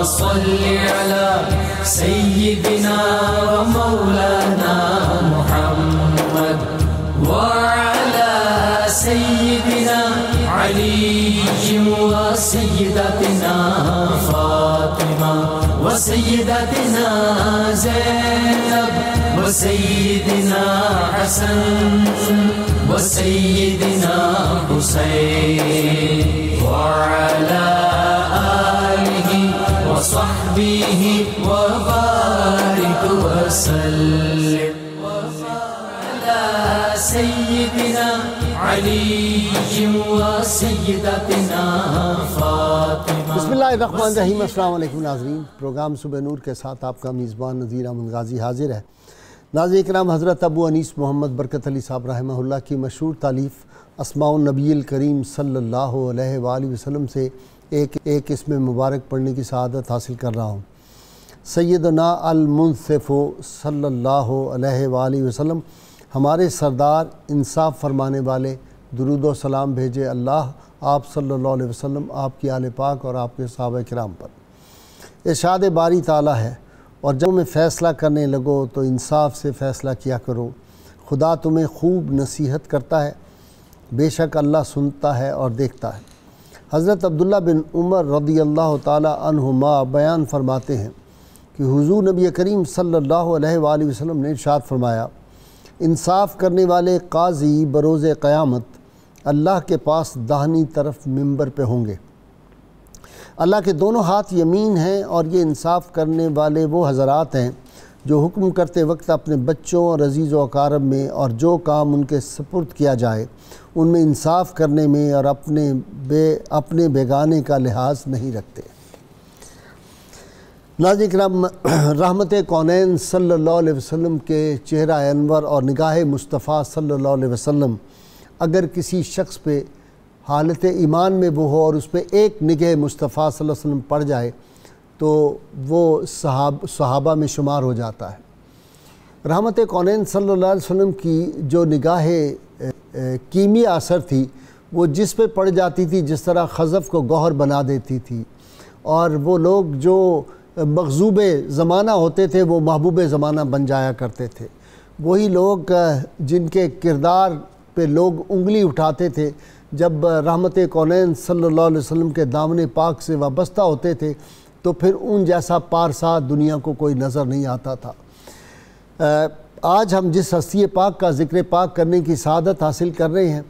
صل على سيدنا ومولانا محمد وعلى سيدنا علي وسيدتنا فاطمة وسيدتنا زينب وسيدنا حسن وسيدنا حسين وعلى آله وصحبه وبارك وسلم وعلى سيدنا علي وسيدتنا فاطمة. بسم اللہ الرحمن الرحیم. السلام علیکم ناظرین. پروگرام صبح نور کے ساتھ آپ کا میزبان نذیر احمد غازی حاضر ہے. ناظرین کرام، حضرت ابو انیس محمد برکت علی صاحب رحمہ اللہ کی مشہور تالیف اسماء النبی الکریم صلی اللہ علیہ وآلہ وسلم سے ایک اسم مبارک پڑھنے کی سعادت حاصل کر رہا ہوں. سیدنا المنصف صلی اللہ علیہ وآلہ وسلم، ہمارے سردار انصاف فرمانے والے، درود و سلام بھیجے اللہ آپ صلی اللہ علیہ وسلم، آپ کی آل پاک اور آپ کے صحابہ کرام پر. ارشاد باری تعالیٰ ہے، اور جب میں فیصلہ کرنے لگو تو انصاف سے فیصلہ کیا کرو، خدا تمہیں خوب نصیحت کرتا ہے، بے شک اللہ سنتا ہے اور دیکھتا ہے. حضرت عبداللہ بن عمر رضی اللہ تعالی عنہما بیان فرماتے ہیں کہ حضور نبی کریم صلی اللہ علیہ وآلہ وسلم نے ارشاد فرمایا، انصاف کرنے والے قاضی بروز قیامت اللہ کے پاس داہنی طرف ممبر پہ ہوں گے. اللہ کے دونوں ہاتھ یمین ہیں، اور یہ انصاف کرنے والے وہ حضرات ہیں جو حکم کرتے وقت اپنے بچوں اور عزیز و اقارب میں اور جو کام ان کے سپرد کیا جائے ان میں انصاف کرنے میں اور اپنے بیگانے کا لحاظ نہیں رکھتے. ناظرین کرام، رحمت کونین صلی اللہ علیہ وسلم کے چہرہ انور اور نگاہ مصطفیٰ صلی اللہ علیہ وسلم اگر کسی شخص پہ حالت ایمان میں وہ ہو اور اس پہ ایک نگاہ مصطفیٰ صلی اللہ علیہ وسلم پڑ جائے تو وہ صحابہ میں شمار ہو جاتا ہے. رحمت کونین صلی اللہ علیہ وسلم کی جو نگاہ کیمیا اثر تھی وہ جس پہ پڑ جاتی تھی جس طرح خزف کو گوہر بنا دیتی تھی، اور وہ لوگ جو مغضوب زمانہ ہوتے تھے وہ محبوب زمانہ بن جایا کرتے تھے. وہی لوگ جن کے کردار پہ لوگ انگلی اٹھاتے تھے جب رحمت کونین صلی اللہ علیہ وسلم کے دامن پاک سے وابستہ ہوتے تھے تو پھر ان جیسا پارسا دنیا کو کوئی نظر نہیں آتا تھا. آج ہم جس ہستی پاک کا ذکر پاک کرنے کی سعادت حاصل کر رہے ہیں،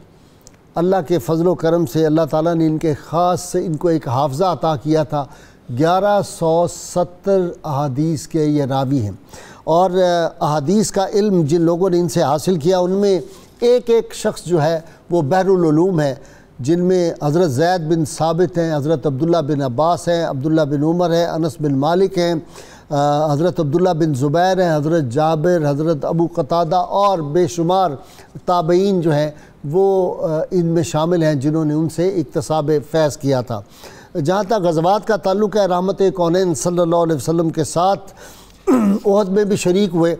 اللہ کے فضل و کرم سے اللہ تعالیٰ نے ان کے خاص سے ان کو ایک حافظہ عطا کیا تھا. 1170 احادیث کے یہ راوی ہیں، اور احادیث کا علم جن لوگوں نے ان سے حاصل کیا ان میں ایک شخص جو ہے وہ بحر العلوم ہے، جن میں حضرت زید بن ثابت ہیں، حضرت عبداللہ بن عباس ہیں، عبداللہ بن عمر ہیں، انس بن مالک ہیں، حضرت عبداللہ بن زبیر ہیں، حضرت جابر، حضرت ابو قتادہ اور بے شمار تابعین جو ہیں وہ ان میں شامل ہیں جنہوں نے ان سے اکتساب فیض کیا تھا. جہاں تک غزوات کا تعلق ہے، رحمت کونین صلی اللہ علیہ وسلم کے ساتھ احد میں بھی شریک ہوئے،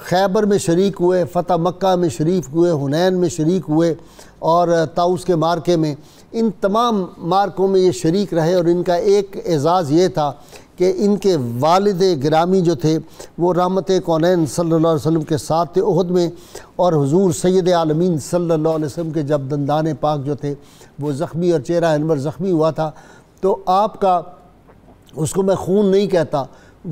خیبر میں شریک ہوئے، فتح مکہ میں شریک ہوئے، حنین میں شریک ہوئے، اور طاؤس کے مارکے میں. ان تمام مارکوں میں یہ شریک رہے، اور ان کا ایک اعزاز یہ تھا کہ ان کے والد گرامی جو تھے وہ رحمت کونین صلی اللہ علیہ وسلم کے ساتھ تھے احد میں، اور حضور سید عالمین صلی اللہ علیہ وسلم کے جب دندان پاک جو تھے وہ زخمی اور چہرہ انور زخمی ہوا تھا تو آپ کا، اس کو میں خون نہیں کہتا،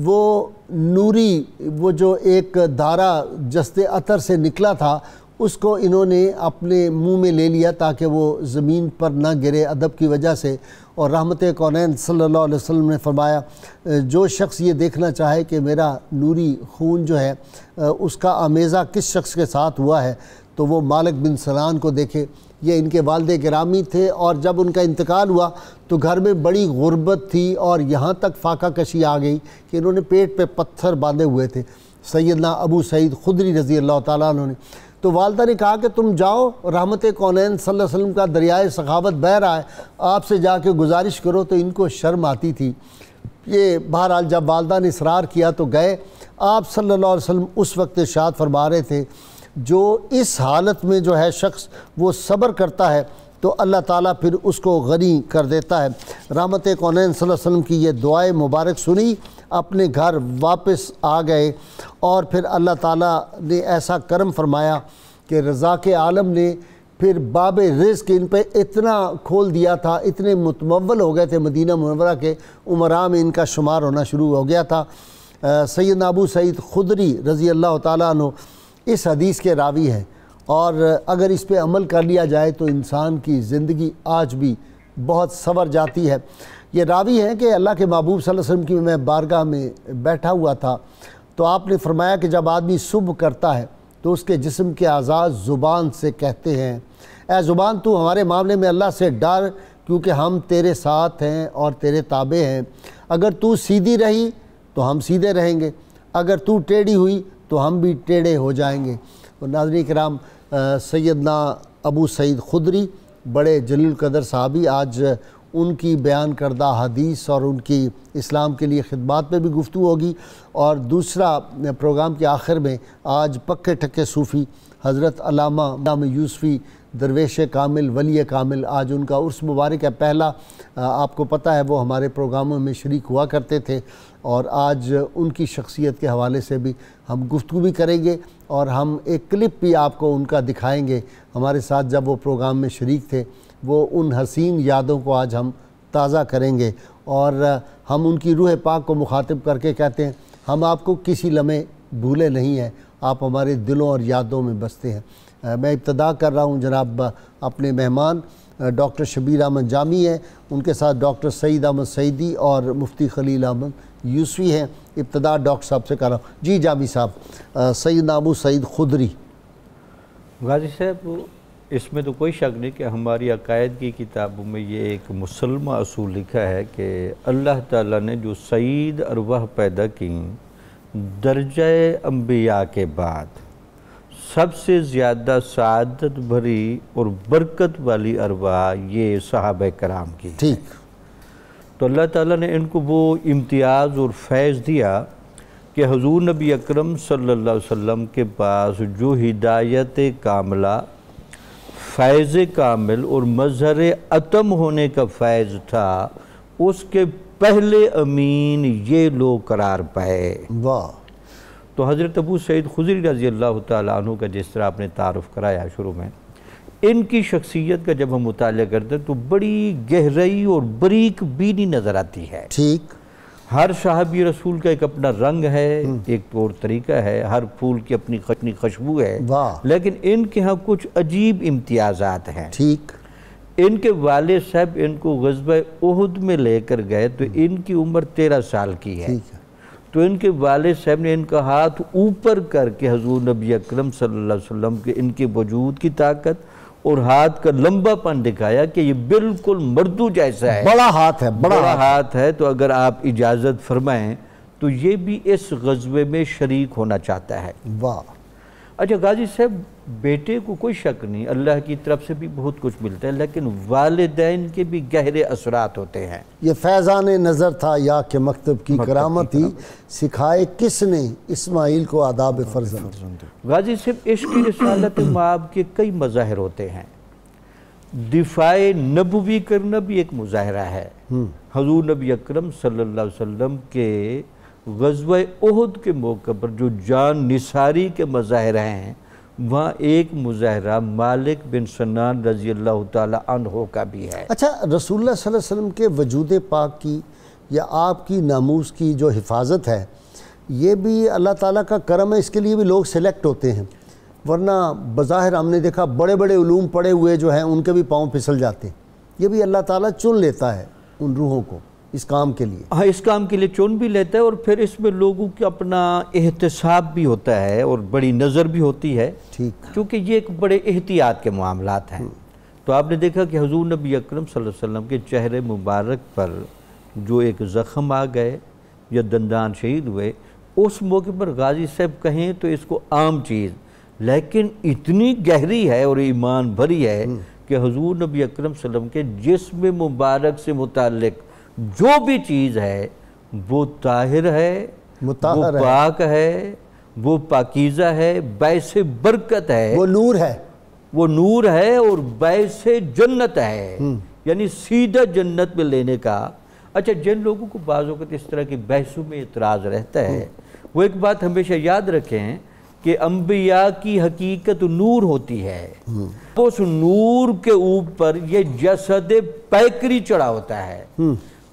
وہ نوری وہ جو ایک دھارا جست عطر سے نکلا تھا اس کو انہوں نے اپنے منہ میں لے لیا تاکہ وہ زمین پر نہ گرے ادب کی وجہ سے. اور رحمت کونین صلی اللہ علیہ وسلم نے فرمایا جو شخص یہ دیکھنا چاہے کہ میرا نوری خون جو ہے اس کا آمیزہ کس شخص کے ساتھ ہوا ہے تو وہ مالک بن سنان کو دیکھے. یہ ان کے والد گرامی تھے، اور جب ان کا انتقال ہوا تو گھر میں بڑی غربت تھی، اور یہاں تک فاقہ کشی آ گئی کہ انہوں نے پیٹ پہ پتھر باندھے ہوئے تھے. سیدنا ابو سعید خدری رضی اللہ تعالیٰ عنہ نے تو والدہ نے کہا کہ تم جاؤ، رحمت کونین صلی اللہ علیہ وسلم کا دریائے سخاوت بہہ رہا ہے، آپ سے جا کے گزارش کرو. تو ان کو شرم آتی تھی. یہ بہرحال جب والدہ نے اصرار کیا تو گئے. آپ صلی اللہ علیہ وسلم اس وقت ارشاد فرما رہے تھے جو اس حالت میں جو ہے شخص وہ صبر کرتا ہے تو اللہ تعالیٰ پھر اس کو غنی کر دیتا ہے۔ رحمت کونین صلی اللہ علیہ وسلم کی یہ دعائیں مبارک سنی، اپنے گھر واپس آ گئے، اور پھر اللہ تعالیٰ نے ایسا کرم فرمایا کہ رزاق عالم نے پھر باب رزق ان پہ اتنا کھول دیا تھا، اتنے متمول ہو گئے تھے، مدینہ منورہ کے عمراء میں ان کا شمار ہونا شروع ہو گیا تھا۔ سیدنا ابو سعید خدری رضی اللہ تعالیٰ عنہ اس حدیث کے راوی ہیں، اور اگر اس پہ عمل کر لیا جائے تو انسان کی زندگی آج بھی بہت سنور جاتی ہے۔ یہ راوی ہیں کہ اللہ کے محبوب صلی اللہ علیہ وسلم کی میں بارگاہ میں بیٹھا ہوا تھا، تو آپ نے فرمایا کہ جب آدمی صبح کرتا ہے تو اس کے جسم کے اعضاء زبان سے کہتے ہیں، اے زبان تو ہمارے معاملے میں اللہ سے ڈر، کیونکہ ہم تیرے ساتھ ہیں اور تیرے تابع ہیں۔ اگر تو سیدھی رہی تو ہم سیدھے رہیں گے، اگر تو ٹیڑھی ہوئی تو ہم بھی ٹیڑھے ہو جائیں گے۔ اور ناظرین کرام، سیدنا ابو سعید خدری بڑے جلیل القدر صحابی، آج ان کی بیان کردہ حدیث اور ان کی اسلام کے لیے خدمات پہ بھی گفتگو ہوگی، اور دوسرا پروگرام کے آخر میں آج پکے ٹھکے صوفی حضرت علامہ یوسفی درویش کامل ولی کامل، آج ان کا عرس مبارک ہے پہلا۔ آپ کو پتہ ہے وہ ہمارے پروگراموں میں شریک ہوا کرتے تھے، اور آج ان کی شخصیت کے حوالے سے بھی ہم گفتگو بھی کریں گے، اور ہم ایک کلپ بھی آپ کو ان کا دکھائیں گے۔ ہمارے ساتھ جب وہ پروگرام میں شریک تھے، وہ ان حسین یادوں کو آج ہم تازہ کریں گے، اور ہم ان کی روح پاک کو مخاطب کر کے کہتے ہیں، ہم آپ کو کسی لمحے بھولے نہیں ہیں، آپ ہمارے دلوں اور یادوں میں بستے ہیں۔ میں ابتدا کر رہا ہوں، جناب اپنے مہمان ڈاکٹر شبیر احمد جامی ہیں، ان کے ساتھ ڈاکٹر سعید احمد سعیدی اور مفتی خلیل احمد یوسفی ہیں۔ ابتدا ڈاکٹر صاحب سے کر رہا ہوں۔ جی جامی صاحب، سیدنا ابو سعید خدری۔ غازی صاحب، اس میں تو کوئی شک نہیں کہ ہماری عقائد کی کتابوں میں یہ ایک مسلمہ اصول لکھا ہے کہ اللہ تعالیٰ نے جو سعید ارواح پیدا کی، درجہ انبیاء کے بعد سب سے زیادہ سعادت بھری اور برکت والی ارواح یہ صحابہ کرام کی۔ ٹھیک۔ تو اللہ تعالیٰ نے ان کو وہ امتیاز اور فیض دیا کہ حضور نبی اکرم صلی اللہ علیہ وسلم کے پاس جو ہدایت کاملہ، فیض کامل اور مظہر اتم ہونے کا فیض تھا، اس کے پہلے امین یہ لوگ قرار پائے۔ واہ۔ تو حضرت ابو سعید خدری رضی اللہ تعالیٰ عنہ کا جس طرح آپ نے تعارف کرایا شروع میں، ان کی شخصیت کا جب ہم مطالعہ کرتے ہیں تو بڑی گہرائی اور باریک بینی نظر آتی ہے۔ ٹھیک۔ ہر صحابی رسول کا ایک اپنا رنگ ہے، ایک اور طریقہ ہے، ہر پھول کی اپنی خوشبو ہے، لیکن ان کے ہاں کچھ عجیب امتیازات ہیں۔ ٹھیک۔ ان کے والد صاحب ان کو غزوہ احد میں لے کر گئے تو ان کی عمر 13 سال کی ہے، تو ان کے والد صاحب نے ان کا ہاتھ اوپر کر کے حضور نبی اکرم صلی اللہ علیہ وسلم کے ان کے وجود کی طاقت اور ہاتھ کا لمبا پن دکھایا کہ یہ بالکل مردو جیسا ہے، بڑا ہاتھ ہے، بڑا ہاتھ ہے، تو اگر آپ اجازت فرمائیں تو یہ بھی اس غزوے میں شریک ہونا چاہتا ہے۔ واہ۔ اچھا غازی صاحب، بیٹے کو کوئی شک نہیں، اللہ کی طرف سے بھی بہت کچھ ملتا ہے، لیکن والدین کے بھی گہرے اثرات ہوتے ہیں۔ یہ فیضان نظر تھا یا کہ مکتب کی کرامت تھی، سکھائے کس نے اسماعیل کو آداب فرزند۔ غازی صاحب، عشق رسالت مآب کے کئی مظاہر ہوتے ہیں، دفاع نبوی کرنا بھی ایک مظاہرہ ہے۔ حضور نبی اکرم صلی اللہ علیہ وسلم کے غزوہ احد کے موقع پر جو جان نثاری کے مظاہر ہیں، وہاں ایک مظاہرہ مالک بن سنان رضی اللہ تعالی عنہ کا بھی ہے۔ اچھا، رسول اللہ صلی اللہ علیہ وسلم کے وجود پاک کی یا آپ کی ناموس کی جو حفاظت ہے، یہ بھی اللہ تعالیٰ کا کرم ہے، اس کے لیے بھی لوگ سلیکٹ ہوتے ہیں، ورنہ بظاہر ہم نے دیکھا بڑے بڑے علوم پڑے ہوئے جو ہیں ان کے بھی پاؤں پھسل جاتے ہیں۔ یہ بھی اللہ تعالیٰ چن لیتا ہے ان روحوں کو اس کام کے لیے۔ ہاں، اس کام کے لیے چن بھی لیتا ہے، اور پھر اس میں لوگوں کا اپنا احتساب بھی ہوتا ہے اور بڑی نظر بھی ہوتی ہے، کیونکہ یہ ایک بڑے احتیاط کے معاملات ہیں۔ تو آپ نے دیکھا کہ حضور نبی اکرم صلی اللہ علیہ وسلم کے چہرے مبارک پر جو ایک زخم آ گئے یا دندان شہید ہوئے، اس موقع پر غازی صاحب کہیں تو اس کو عام چیز، لیکن اتنی گہری ہے اور ایمان بھری ہے کہ حضور نبی اکرم صلی اللہ علیہ وسلم کے جسم مبارک سے متعلق جو بھی چیز ہے وہ طاہر ہے، وہ پاک ہے، وہ پاکیزہ ہے، باعث برکت ہے، وہ نور ہے، وہ نور ہے اور باعث جنت ہے، یعنی سیدھا جنت میں لینے کا۔ اچھا، جن لوگوں کو بعض اوقات اس طرح کی بحثوں میں اعتراض رہتا ہے، وہ ایک بات ہمیشہ یاد رکھیں کہ انبیاء کی حقیقت نور ہوتی ہے، اس نور کے اوپر یہ جسد پیکری چڑھا ہوتا ہے،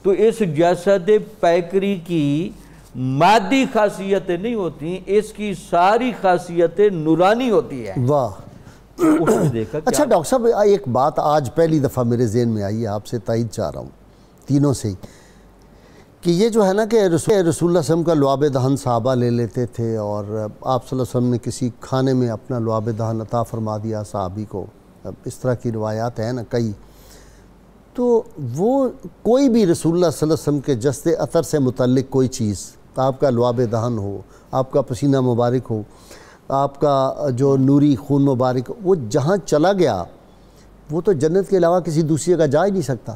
تو اس جسد پیکری کی مادی خاصیتیں نہیں ہوتی، اس کی ساری خاصیتیں نورانی ہوتی ہیں۔ واہ! اس میں دیکھا اچھا ڈاکٹر صاحب، ایک بات آج پہلی دفعہ میرے ذہن میں آئی ہے، آپ سے تائید چاہ رہا ہوں تینوں سے ہی، کہ یہ جو ہے نا کہ رسول اللہ صلی اللہ علیہ وسلم کا لعاب دہن صحابہ لے لیتے تھے، اور آپ صلی اللہ علیہ وسلم نے کسی کھانے میں اپنا لعاب دہن عطا فرما دیا صحابی کو، اس طرح کی روایات ہیں نا کئی، تو وہ کوئی بھی رسول اللہ صلی اللہ علیہ وسلم کے جسد عطر سے متعلق کوئی چیز، آپ کا لعاب دہن ہو، آپ کا پسینہ مبارک ہو، آپ کا جو نوری خون مبارک، وہ جہاں چلا گیا وہ تو جنت کے علاوہ کسی دوسری جگہ جا ہی نہیں سکتا۔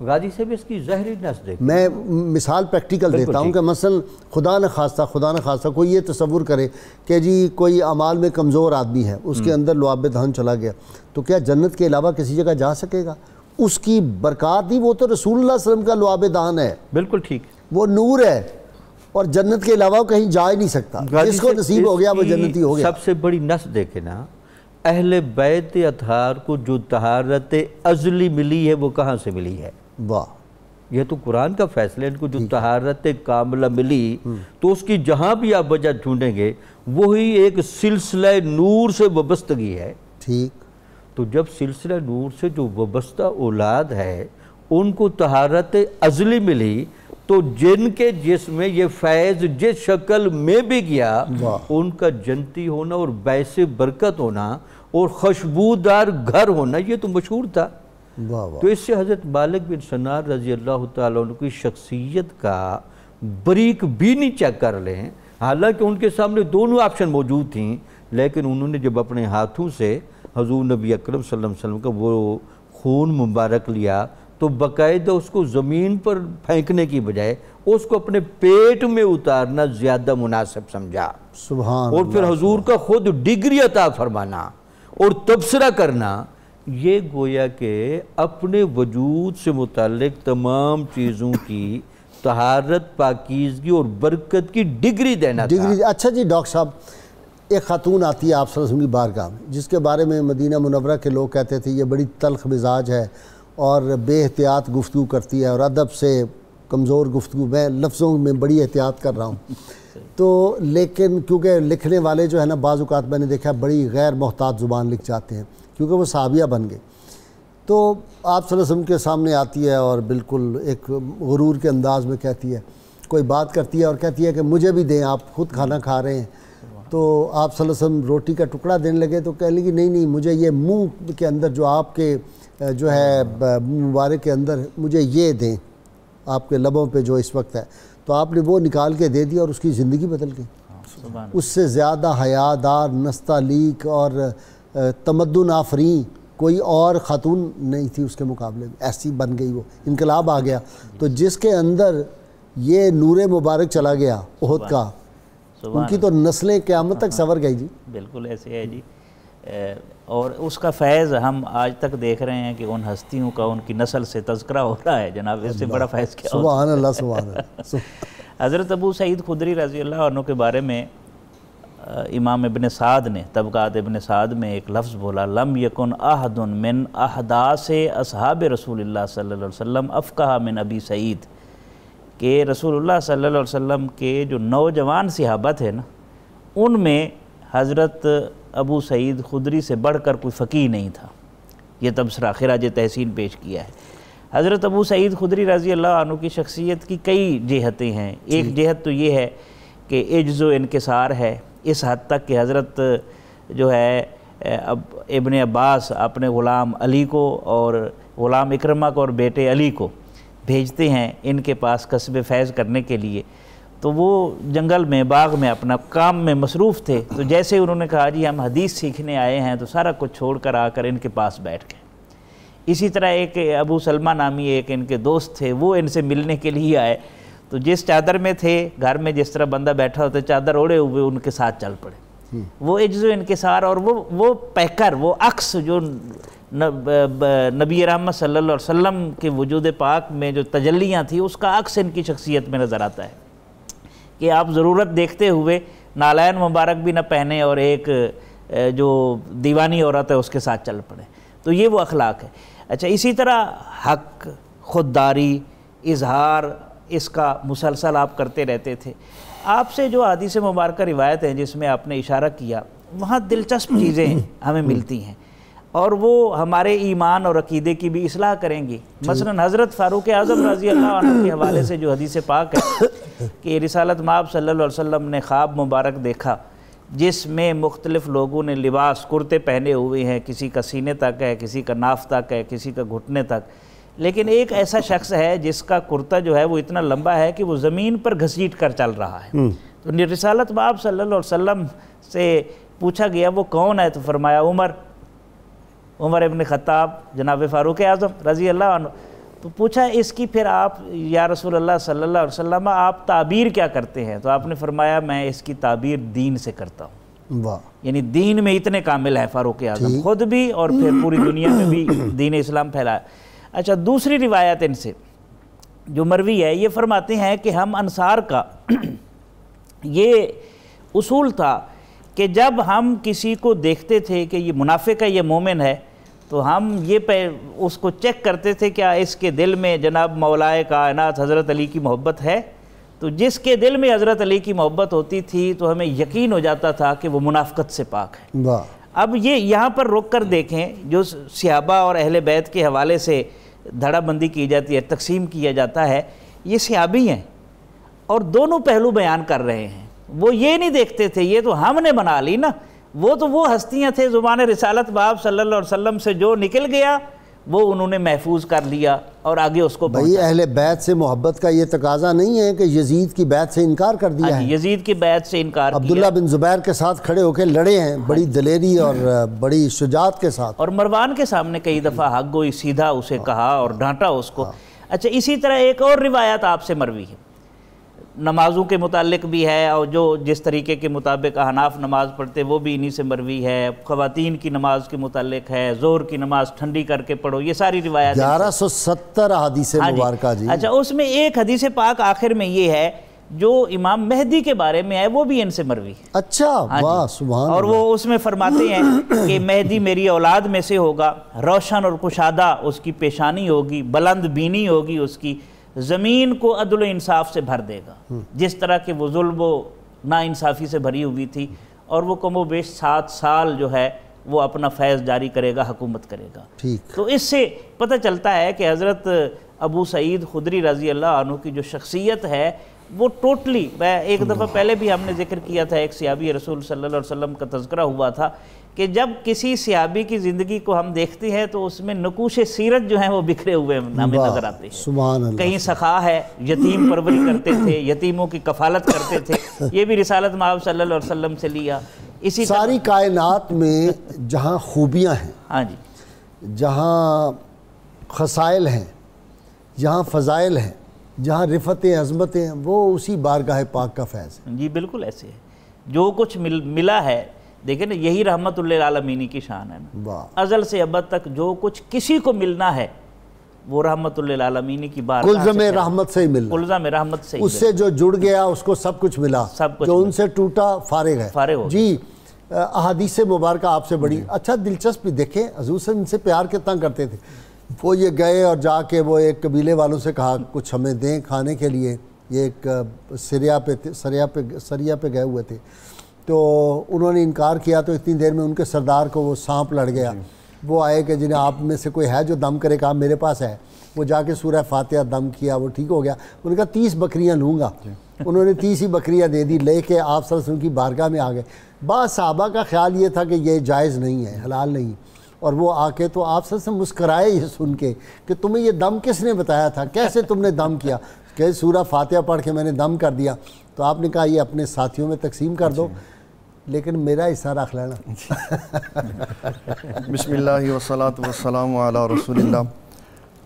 غازی صاحب اس کی ظاہری نس دیکھ، میں مثال پریکٹیکل دیتا ہوں کہ مثلا خدا نہ خواستہ کوئی یہ تصور کرے کہ جی کوئی اعمال میں کمزور آدمی ہے، اس کے اندر لعاب دہن چلا گیا، تو کیا جنت کے علاوہ کسی جگہ جا سکے گا؟ اس کی برکات نہیں، وہ تو رسول اللہ صلی اللہ علیہ وسلم کا لعاب دہن ہے، بالکل ٹھیک، وہ نور ہے، اور جنت کے علاوہ کہیں جا ہی نہیں سکتا، جس کو نصیب ہو گیا وہ جنتی ہو گیا۔ سب سے بڑی نس دیکھے نا، اہل بیت اطہار کو جو طہارت ازلی ملی ہے وہ کہاں سے ملی ہے؟ واہ! یہ تو قرآن کا فیصلہ ہے، ان کو جو طہارت کاملہ ملی، تو اس کی جہاں بھی آپ وجہ ڈھونڈیں گے وہی ایک سلسلہ نور سے وابستگی ہے۔ ٹھیک، تو جب سلسلہ نور سے جو وابستہ اولاد ہے ان کو طہارت ازلی ملی، تو جن کے جسم میں یہ فیض جس شکل میں بھی گیا، ان کا جنتی ہونا اور باعث برکت ہونا اور خوشبودار گھر ہونا یہ تو مشہور تھا۔ تو اس سے حضرت مالک بن سنار رضی اللہ تعالیٰ عنہ کی شخصیت کا بریک بینی چیک کر لیں، حالانکہ ان کے سامنے دونوں آپشن موجود تھیں، لیکن انہوں نے جب اپنے ہاتھوں سے حضور نبی اکرم صلی اللہ علیہ وسلم کا وہ خون مبارک لیا تو باقاعدہ اس کو زمین پر پھینکنے کی بجائے اس کو اپنے پیٹ میں اتارنا زیادہ مناسب سمجھا، سبحان اور پھر حضور کا خود ڈگری عطا فرمانا اور تبصرہ کرنا، یہ گویا کہ اپنے وجود سے متعلق تمام چیزوں کی طہارت، پاکیزگی اور برکت کی ڈگری دینا تھا۔ اچھا جی ڈاکٹر صاحب، ایک خاتون آتی ہے آپ صلی اللہ علیہ وسلم کی بارگاہ میں، جس کے بارے میں مدینہ منورہ کے لوگ کہتے تھے یہ بڑی تلخ مزاج ہے اور بے احتیاط گفتگو کرتی ہے اور ادب سے کمزور گفتگو، میں لفظوں میں بڑی احتیاط کر رہا ہوں، تو لیکن کیونکہ لکھنے والے جو ہے نا بعض اوقات میں نے دیکھا بڑی غیر محتاط زبان لکھ جاتے ہیں کیونکہ وہ صحابیہ بن گئے، تو آپ صلی اللہ علیہ وسلم کے سامنے آتی ہے اور بالکل ایک غرور کے انداز میں کہتی ہے، کوئی بات کرتی ہے اور کہتی ہے کہ مجھے بھی دیں، آپ خود کھانا کھا رہے ہیں، تو آپ صلی اللہ علیہ وسلم روٹی کا ٹکڑا دینے لگے تو کہنے لگی نہیں مجھے یہ منہ کے اندر جو آپ کے جو ہے مبارک کے اندر مجھے یہ دیں، آپ کے لبوں پہ جو اس وقت ہے، تو آپ نے وہ نکال کے دے دیا اور اس کی زندگی بدل گئی۔ اس سے زیادہ حیادار، نستعلیق اور تمدن آفرین کوئی اور خاتون نہیں تھی اس کے مقابلے میں، ایسی بن گئی، وہ انقلاب آ گیا۔ تو جس کے اندر یہ نور مبارک چلا گیا احد کا، ان کی تو نسلیں قیامت تک سنور گئی جی۔ بالکل ایسے ہے جی، اور اس کا فیض ہم آج تک دیکھ رہے ہیں کہ ان ہستیوں کا ان کی نسل سے تذکرہ ہو رہا ہے جناب، اس سے بڑا فیض کیا ہوتا ہے؟ سبحان اللہ، سبحان اللہ۔ حضرت ابو سعید خدری رضی اللہ عنہ کے بارے میں امام ابن سعد نے طبقات ابن سعد میں ایک لفظ بولا، لم یکن احد من احداث اصحاب رسول اللہ صلی اللہ علیہ وسلم افقہ من ابی سعید، کہ رسول اللہ صلی اللہ علیہ وسلم کے جو نوجوان صحابہ تھے نا، ان میں حضرت ابو سعید خدری سے بڑھ کر کوئی فقیہ نہیں تھا۔ یہ تبصرہ خراج تحسین پیش کیا ہے۔ حضرت ابو سعید خدری رضی اللہ عنہ کی شخصیت کی کئی جہتیں ہیں۔ ایک جہت تو یہ ہے کہ عجز و انکسار ہے، اس حد تک کہ حضرت جو ہے ابن عباس اپنے غلام علی کو اور غلام اکرمہ کو اور بیٹے علی کو بھیجتے ہیں ان کے پاس کسب فیض کرنے کے لیے، تو وہ جنگل میں باغ میں اپنا کام میں مصروف تھے، تو جیسے انہوں نے کہا جی ہم حدیث سیکھنے آئے ہیں، تو سارا کچھ چھوڑ کر آ کر ان کے پاس بیٹھ گئے۔ اسی طرح ایک ابو سلمہ نامی ایک ان کے دوست تھے، وہ ان سے ملنے کے لیے آئے، تو جس چادر میں تھے گھر میں جس طرح بندہ بیٹھا ہوتا چادر اوڑے ہوئے ان کے ساتھ چل پڑے۔ وہ عجز و انکسار اور وہ پیکر، وہ عکس جو نبی رحمت صلی اللہ علیہ وسلم کے وجود پاک میں جو تجلیاں تھیں، اس کا عکس ان کی شخصیت میں نظر آتا ہے کہ آپ ضرورت دیکھتے ہوئے نالین مبارک بھی نہ پہنے اور ایک جو دیوانی عورت ہے اس کے ساتھ چل پڑے. تو یہ وہ اخلاق ہے. اچھا، اسی طرح حق، خودداری، اظہار، اس کا مسلسل آپ کرتے رہتے تھے. آپ سے جو حدیث مبارکہ روایت ہیں جس میں آپ نے اشارہ کیا، وہاں دلچسپ چیزیں ہمیں ملتی ہیں اور وہ ہمارے ایمان اور عقیدے کی بھی اصلاح کریں گی. مثلا حضرت فاروق اعظم رضی اللہ عنہ کے حوالے سے جو حدیث پاک ہے کہ رسالت مآب صلی اللہ علیہ وسلم نے خواب مبارک دیکھا جس میں مختلف لوگوں نے لباس کرتے پہنے ہوئے ہیں، کسی کا سینے تک ہے، کسی کا ناف تک ہے، کسی کا گھٹنے تک، لیکن ایک ایسا شخص ہے جس کا کرتا جو ہے وہ اتنا لمبا ہے کہ وہ زمین پر گھسیٹ کر چل رہا ہے. تو رسالت مآب صلی اللہ علیہ وسلم سے پوچھا گیا وہ کون ہے، تو فرمایا عمر ابن خطاب، جناب فاروق اعظم رضی اللہ عنہ. تو پوچھا اس کی پھر آپ یا رسول اللہ صلی اللہ علیہ وسلم آپ تعبیر کیا کرتے ہیں؟ تو آپ نے فرمایا میں اس کی تعبیر دین سے کرتا ہوں. واہ. یعنی دین میں اتنے کامل ہیں فاروق اعظم، خود بھی اور پھر پوری دنیا میں بھی دین اسلام پھیلایا. اچھا، دوسری روایت ان سے جو مروی ہے، یہ فرماتے ہیں کہ ہم انصار کا یہ اصول تھا کہ جب ہم کسی کو دیکھتے تھے کہ یہ منافق ہے، یہ مومن ہے، تو ہم اس کو چیک کرتے تھے کیا اس کے دل میں جناب مولائے کائنات حضرت علی کی محبت ہے. تو جس کے دل میں حضرت علی کی محبت ہوتی تھی تو ہمیں یقین ہو جاتا تھا کہ وہ منافقت سے پاک ہے. واہ. اب یہ یہاں پر رک کر دیکھیں، جو صحابہ اور اہل بیت کے حوالے سے دھڑا بندی کی جاتی ہے، تقسیم کیا جاتا ہے، یہ صحابی ہیں اور دونوں پہلو بیان کر رہے ہیں. وہ یہ نہیں دیکھتے تھے یہ تو ہم نے بنا لی نا، وہ ہستیاں تھے زبان رسالت مآب صلی اللہ علیہ وسلم سے جو نکل گیا وہ انہوں نے محفوظ کر لیا اور آگے اس کو بھائی اہل بیت سے محبت کا یہ تقاضا نہیں ہے کہ یزید کی بیعت سے انکار کر دیا ہے. یزید کی بیعت سے انکار کیا. عبداللہ بن زبیر کے ساتھ کھڑے ہو کے لڑے ہیں بڑی دلیری اور بڑی شجاعت کے ساتھ، اور مروان کے سامنے کئی دفعہ حق گوئی سیدھا اسے کہا اور ڈانٹا اس کو. اچھا، اسی طرح ایک اور روایت آپ سے مروی ہے، نمازوں کے متعلق بھی ہے، اور جو جس طریقے کے مطابق احناف نماز پڑھتے وہ بھی انہی سے مروی ہے. خواتین کی نماز کے متعلق ہے، زور کی نماز ٹھنڈی کر کے پڑھو، یہ ساری روایات 1170 حدیث مبارکہ. جی اچھا، اس میں ایک حدیث پاک آخر میں یہ ہے جو امام مہدی کے بارے میں ہے، وہ بھی ان سے مروی ہے. اچھا، واہ سبحان. اور وہ اس میں فرماتے ہیں کہ مہدی میری اولاد میں سے ہوگا، روشن اور کشادہ اس کی پیشانی ہوگی، بلند بینی ہوگی اس کی، زمین کو عدل و انصاف سے بھر دے گا جس طرح کہ وہ ظلم و ناانصافی سے بھری ہوئی تھی، اور وہ کم و بیش 7 سال جو ہے وہ اپنا فیض جاری کرے گا، حکومت کرے گا. تو اس سے پتہ چلتا ہے کہ حضرت ابو سعید خدری رضی اللہ عنہ کی جو شخصیت ہے وہ ٹوٹلی، ایک دفعہ پہلے بھی ہم نے ذکر کیا تھا، ایک صحابی رسول صلی اللہ علیہ وسلم کا تذکرہ ہوا تھا کہ جب کسی صحابی کی زندگی کو ہم دیکھتے ہیں تو اس میں نقوش سیرت جو ہیں وہ بکھرے ہوئے ہمیں نظر آتے ہیں. سبحان اللہ. کہیں سخا ہے، یتیم پروری کرتے تھے، یتیموں کی کفالت کرتے تھے، یہ بھی رسالت مآب صلی اللہ علیہ وسلم سے لیا. اسی ساری کائنات میں جہاں خوبیاں ہیں، ہاں جی، جہاں خصائل ہیں، جہاں فضائل ہیں، جہاں رفتیں عظمتیں ہیں، وہ اسی بارگاہ پاک کا فیض ہے. جی بالکل ایسے ہے. جو کچھ ملا ہے، دیکھیں نا، یہی رحمت للعالمین کی شان ہے نا. ازل سے ابد تک جو کچھ کسی کو ملنا ہے وہ رحمت للعالمین کی بارگاہ سے، کلزم رحمت سے ہی ملنا، کلزم رحمت سے، اس سے جو جڑ گیا اس کو سب کچھ ملا، جو ان سے ٹوٹا فارغ ہے. فارغ ہو. جی احادیث مبارکہ آپ سے بڑی اچھا دلچسپ. دیکھیں حضور سے ان سے پیار کتنا کرتے تھے. وہ یہ گئے اور جا کے وہ ایک قبیلے والوں سے کہا کچھ ہمیں دیں کھانے کے لیے. یہ ایک سریا پہ گئے ہوئے تھے، تو انہوں نے انکار کیا. تو اتنی دیر میں ان کے سردار کو وہ سانپ لڑ گیا. وہ آئے کہ جنہیں آپ میں سے کوئی ہے جو دم کرے، کہا میرے پاس ہے. وہ جا کے سورہ فاتحہ دم کیا، وہ ٹھیک ہو گیا. انہوں نے کہا 30 بکریاں لوں گا. انہوں نے 30 ہی بکریاں دے دی، لے کے آپ صلی اللہ علیہ وسلم کی بارگاہ میں آ گئے. بعض صحابہ کا خیال یہ تھا کہ یہ جائز نہیں ہے، حلال نہیں، اور وہ آ کے تو آپ صلی اللہ علیہ وسلم مسکرائے یہ سن کے کہ تمہیں یہ دم کس نے بتایا تھا، کیسے تم نے دم کیا؟ کہ سورہ فاتحہ پڑھ کے میں نے دم کر دیا. تو آپ نے کہا یہ اپنے ساتھیوں میں تقسیم کر دو، لیکن میرا حصہ رکھ لینا. بسم اللہ والصلاۃ والسلام علی رسول اللہ.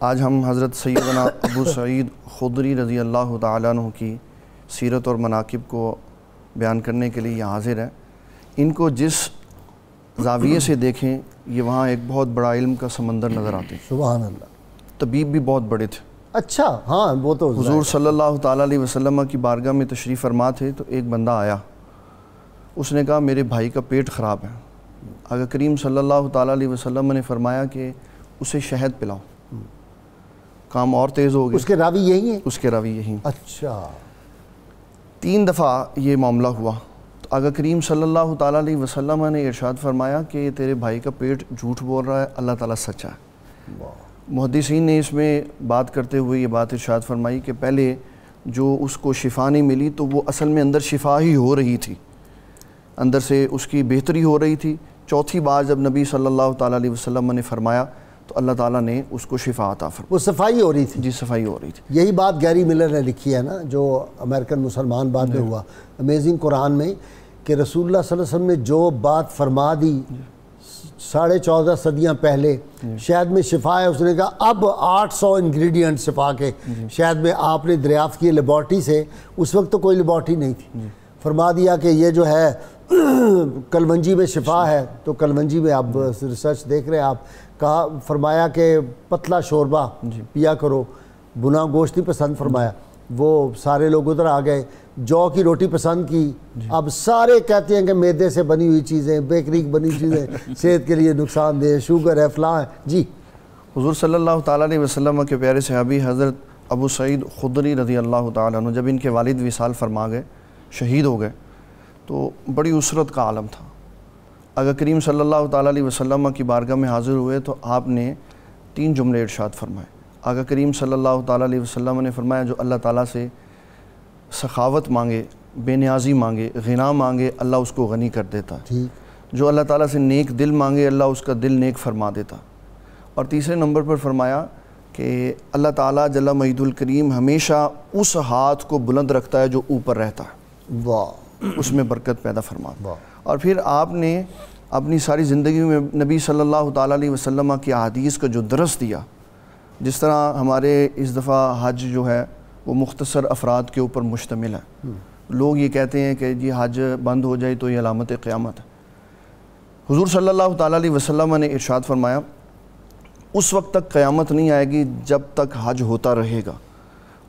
آج ہم حضرت سیدنا ابو سعید خدری رضی اللہ تعالیٰ عنہ کی سیرت اور مناقب کو بیان کرنے کے لیے یہاں حاضر ہیں. ان کو جس زاویے سے دیکھیں یہ وہاں ایک بہت بڑا علم کا سمندر نظر آتے ہیں. سبحان اللہ. طبیب بھی بہت بڑے تھے. اچھا ہاں وہ تو حضور صلی اللہ تعالیٰ علیہ وسلم کی بارگاہ میں تشریف فرما تھے تو ایک بندہ آیا, اس نے کہا میرے بھائی کا پیٹ خراب ہے. آقا کریم صلی اللہ تعالیٰ علیہ وسلم نے فرمایا کہ اسے شہد پلاؤ, کام اور تیز ہو گیا. اس کے راوی یہی ہیں؟ اس کے راوی یہی. اچھا. 3 دفعہ یہ معاملہ ہوا تو آقا کریم صلی اللہ تعالیٰ علیہ وسلم نے ارشاد فرمایا کہ تیرے بھائی کا پیٹ جھوٹ بول رہا ہے, اللہ تعالیٰ سچا ہے. محدثین نے اس میں بات کرتے ہوئے یہ بات ارشاد فرمائی کہ پہلے جو اس کو شفا نہیں ملی تو وہ اصل میں اندر شفا ہی ہو رہی تھی, اندر سے اس کی بہتری ہو رہی تھی. چوتھی بار جب نبی صلی اللہ تعالیٰ علیہ وسلم نے فرمایا تو اللہ تعالیٰ نے اس کو شفا عطا فرمائی. وہ صفائی ہو رہی تھی. جی صفائی ہو رہی تھی. یہی بات گیری ملر نے لکھی ہے نا, جو امریکن مسلمان بعد میں ہوا, امیزنگ قرآن میں, کہ رسول اللہ صلی اللہ علیہ وسلم نے جو بات فرما دی 14.5 صدیاں پہلے شہد میں شفا ہے, اس نے کہا اب 800 انگریڈینٹ شفا کے شہد میں آپ نے دریافت کیے لیبارٹری سے. اس وقت تو کوئی لیبارٹری نہیں تھی. فرما دیا کہ یہ جو ہے کلونجی میں شفا ہے, تو کلونجی میں آپ ریسرچ دیکھ رہے ہیں آپ, کہا فرمایا کہ پتلا شوربہ پیا کرو, بنا گوشت نہیں پسند فرمایا. وہ سارے لوگ ادھر آ گئے, جو کی روٹی پسند کی. اب سارے کہتے ہیں کہ میدے سے بنی ہوئی چیزیں, بیکری کی بنی چیزیں صحت کے لیے نقصان دہ, شوگر ہے, فلاں ہے. جی حضور صلی اللہ تعالیٰ علیہ وسلم کے پیارے صحابی حضرت ابو سعید خدری رضی اللہ تعالیٰ عنہ جب ان کے والد وصال فرما گئے, شہید ہو گئے, تو بڑی اسرت کا عالم تھا. آقا کریم صلی اللہ تعالیٰ علیہ وسلم کی بارگاہ میں حاضر ہوئے تو آپ نے 3 جملے ارشاد فرمائے. آقا کریم صلی اللہ تعالیٰ علیہ وسلم نے فرمایا جو اللہ تعالیٰ سے سخاوت مانگے, بے نیازی مانگے, غنا مانگے, اللہ اس کو غنی کر دیتا. جو اللہ تعالیٰ سے نیک دل مانگے, اللہ اس کا دل نیک فرما دیتا. اور تیسرے نمبر پر فرمایا کہ اللہ تعالیٰ جل مجیدہ الکریم ہمیشہ اس ہاتھ کو بلند رکھتا ہے جو اوپر رہتا ہے. واہ, اس میں برکت پیدا فرما. اور پھر آپ نے اپنی ساری زندگی میں نبی صلی اللہ تعالیٰ علیہ وسلم کی احادیث کا جو درس دیا, جس طرح ہمارے اس دفعہ حج جو ہے وہ مختصر افراد کے اوپر مشتمل ہے. لوگ یہ کہتے ہیں کہ جی حج بند ہو جائے تو یہ علامت قیامت ہے. حضور صلی اللہ تعالیٰ علیہ وسلم نے ارشاد فرمایا اس وقت تک قیامت نہیں آئے گی جب تک حج ہوتا رہے گا.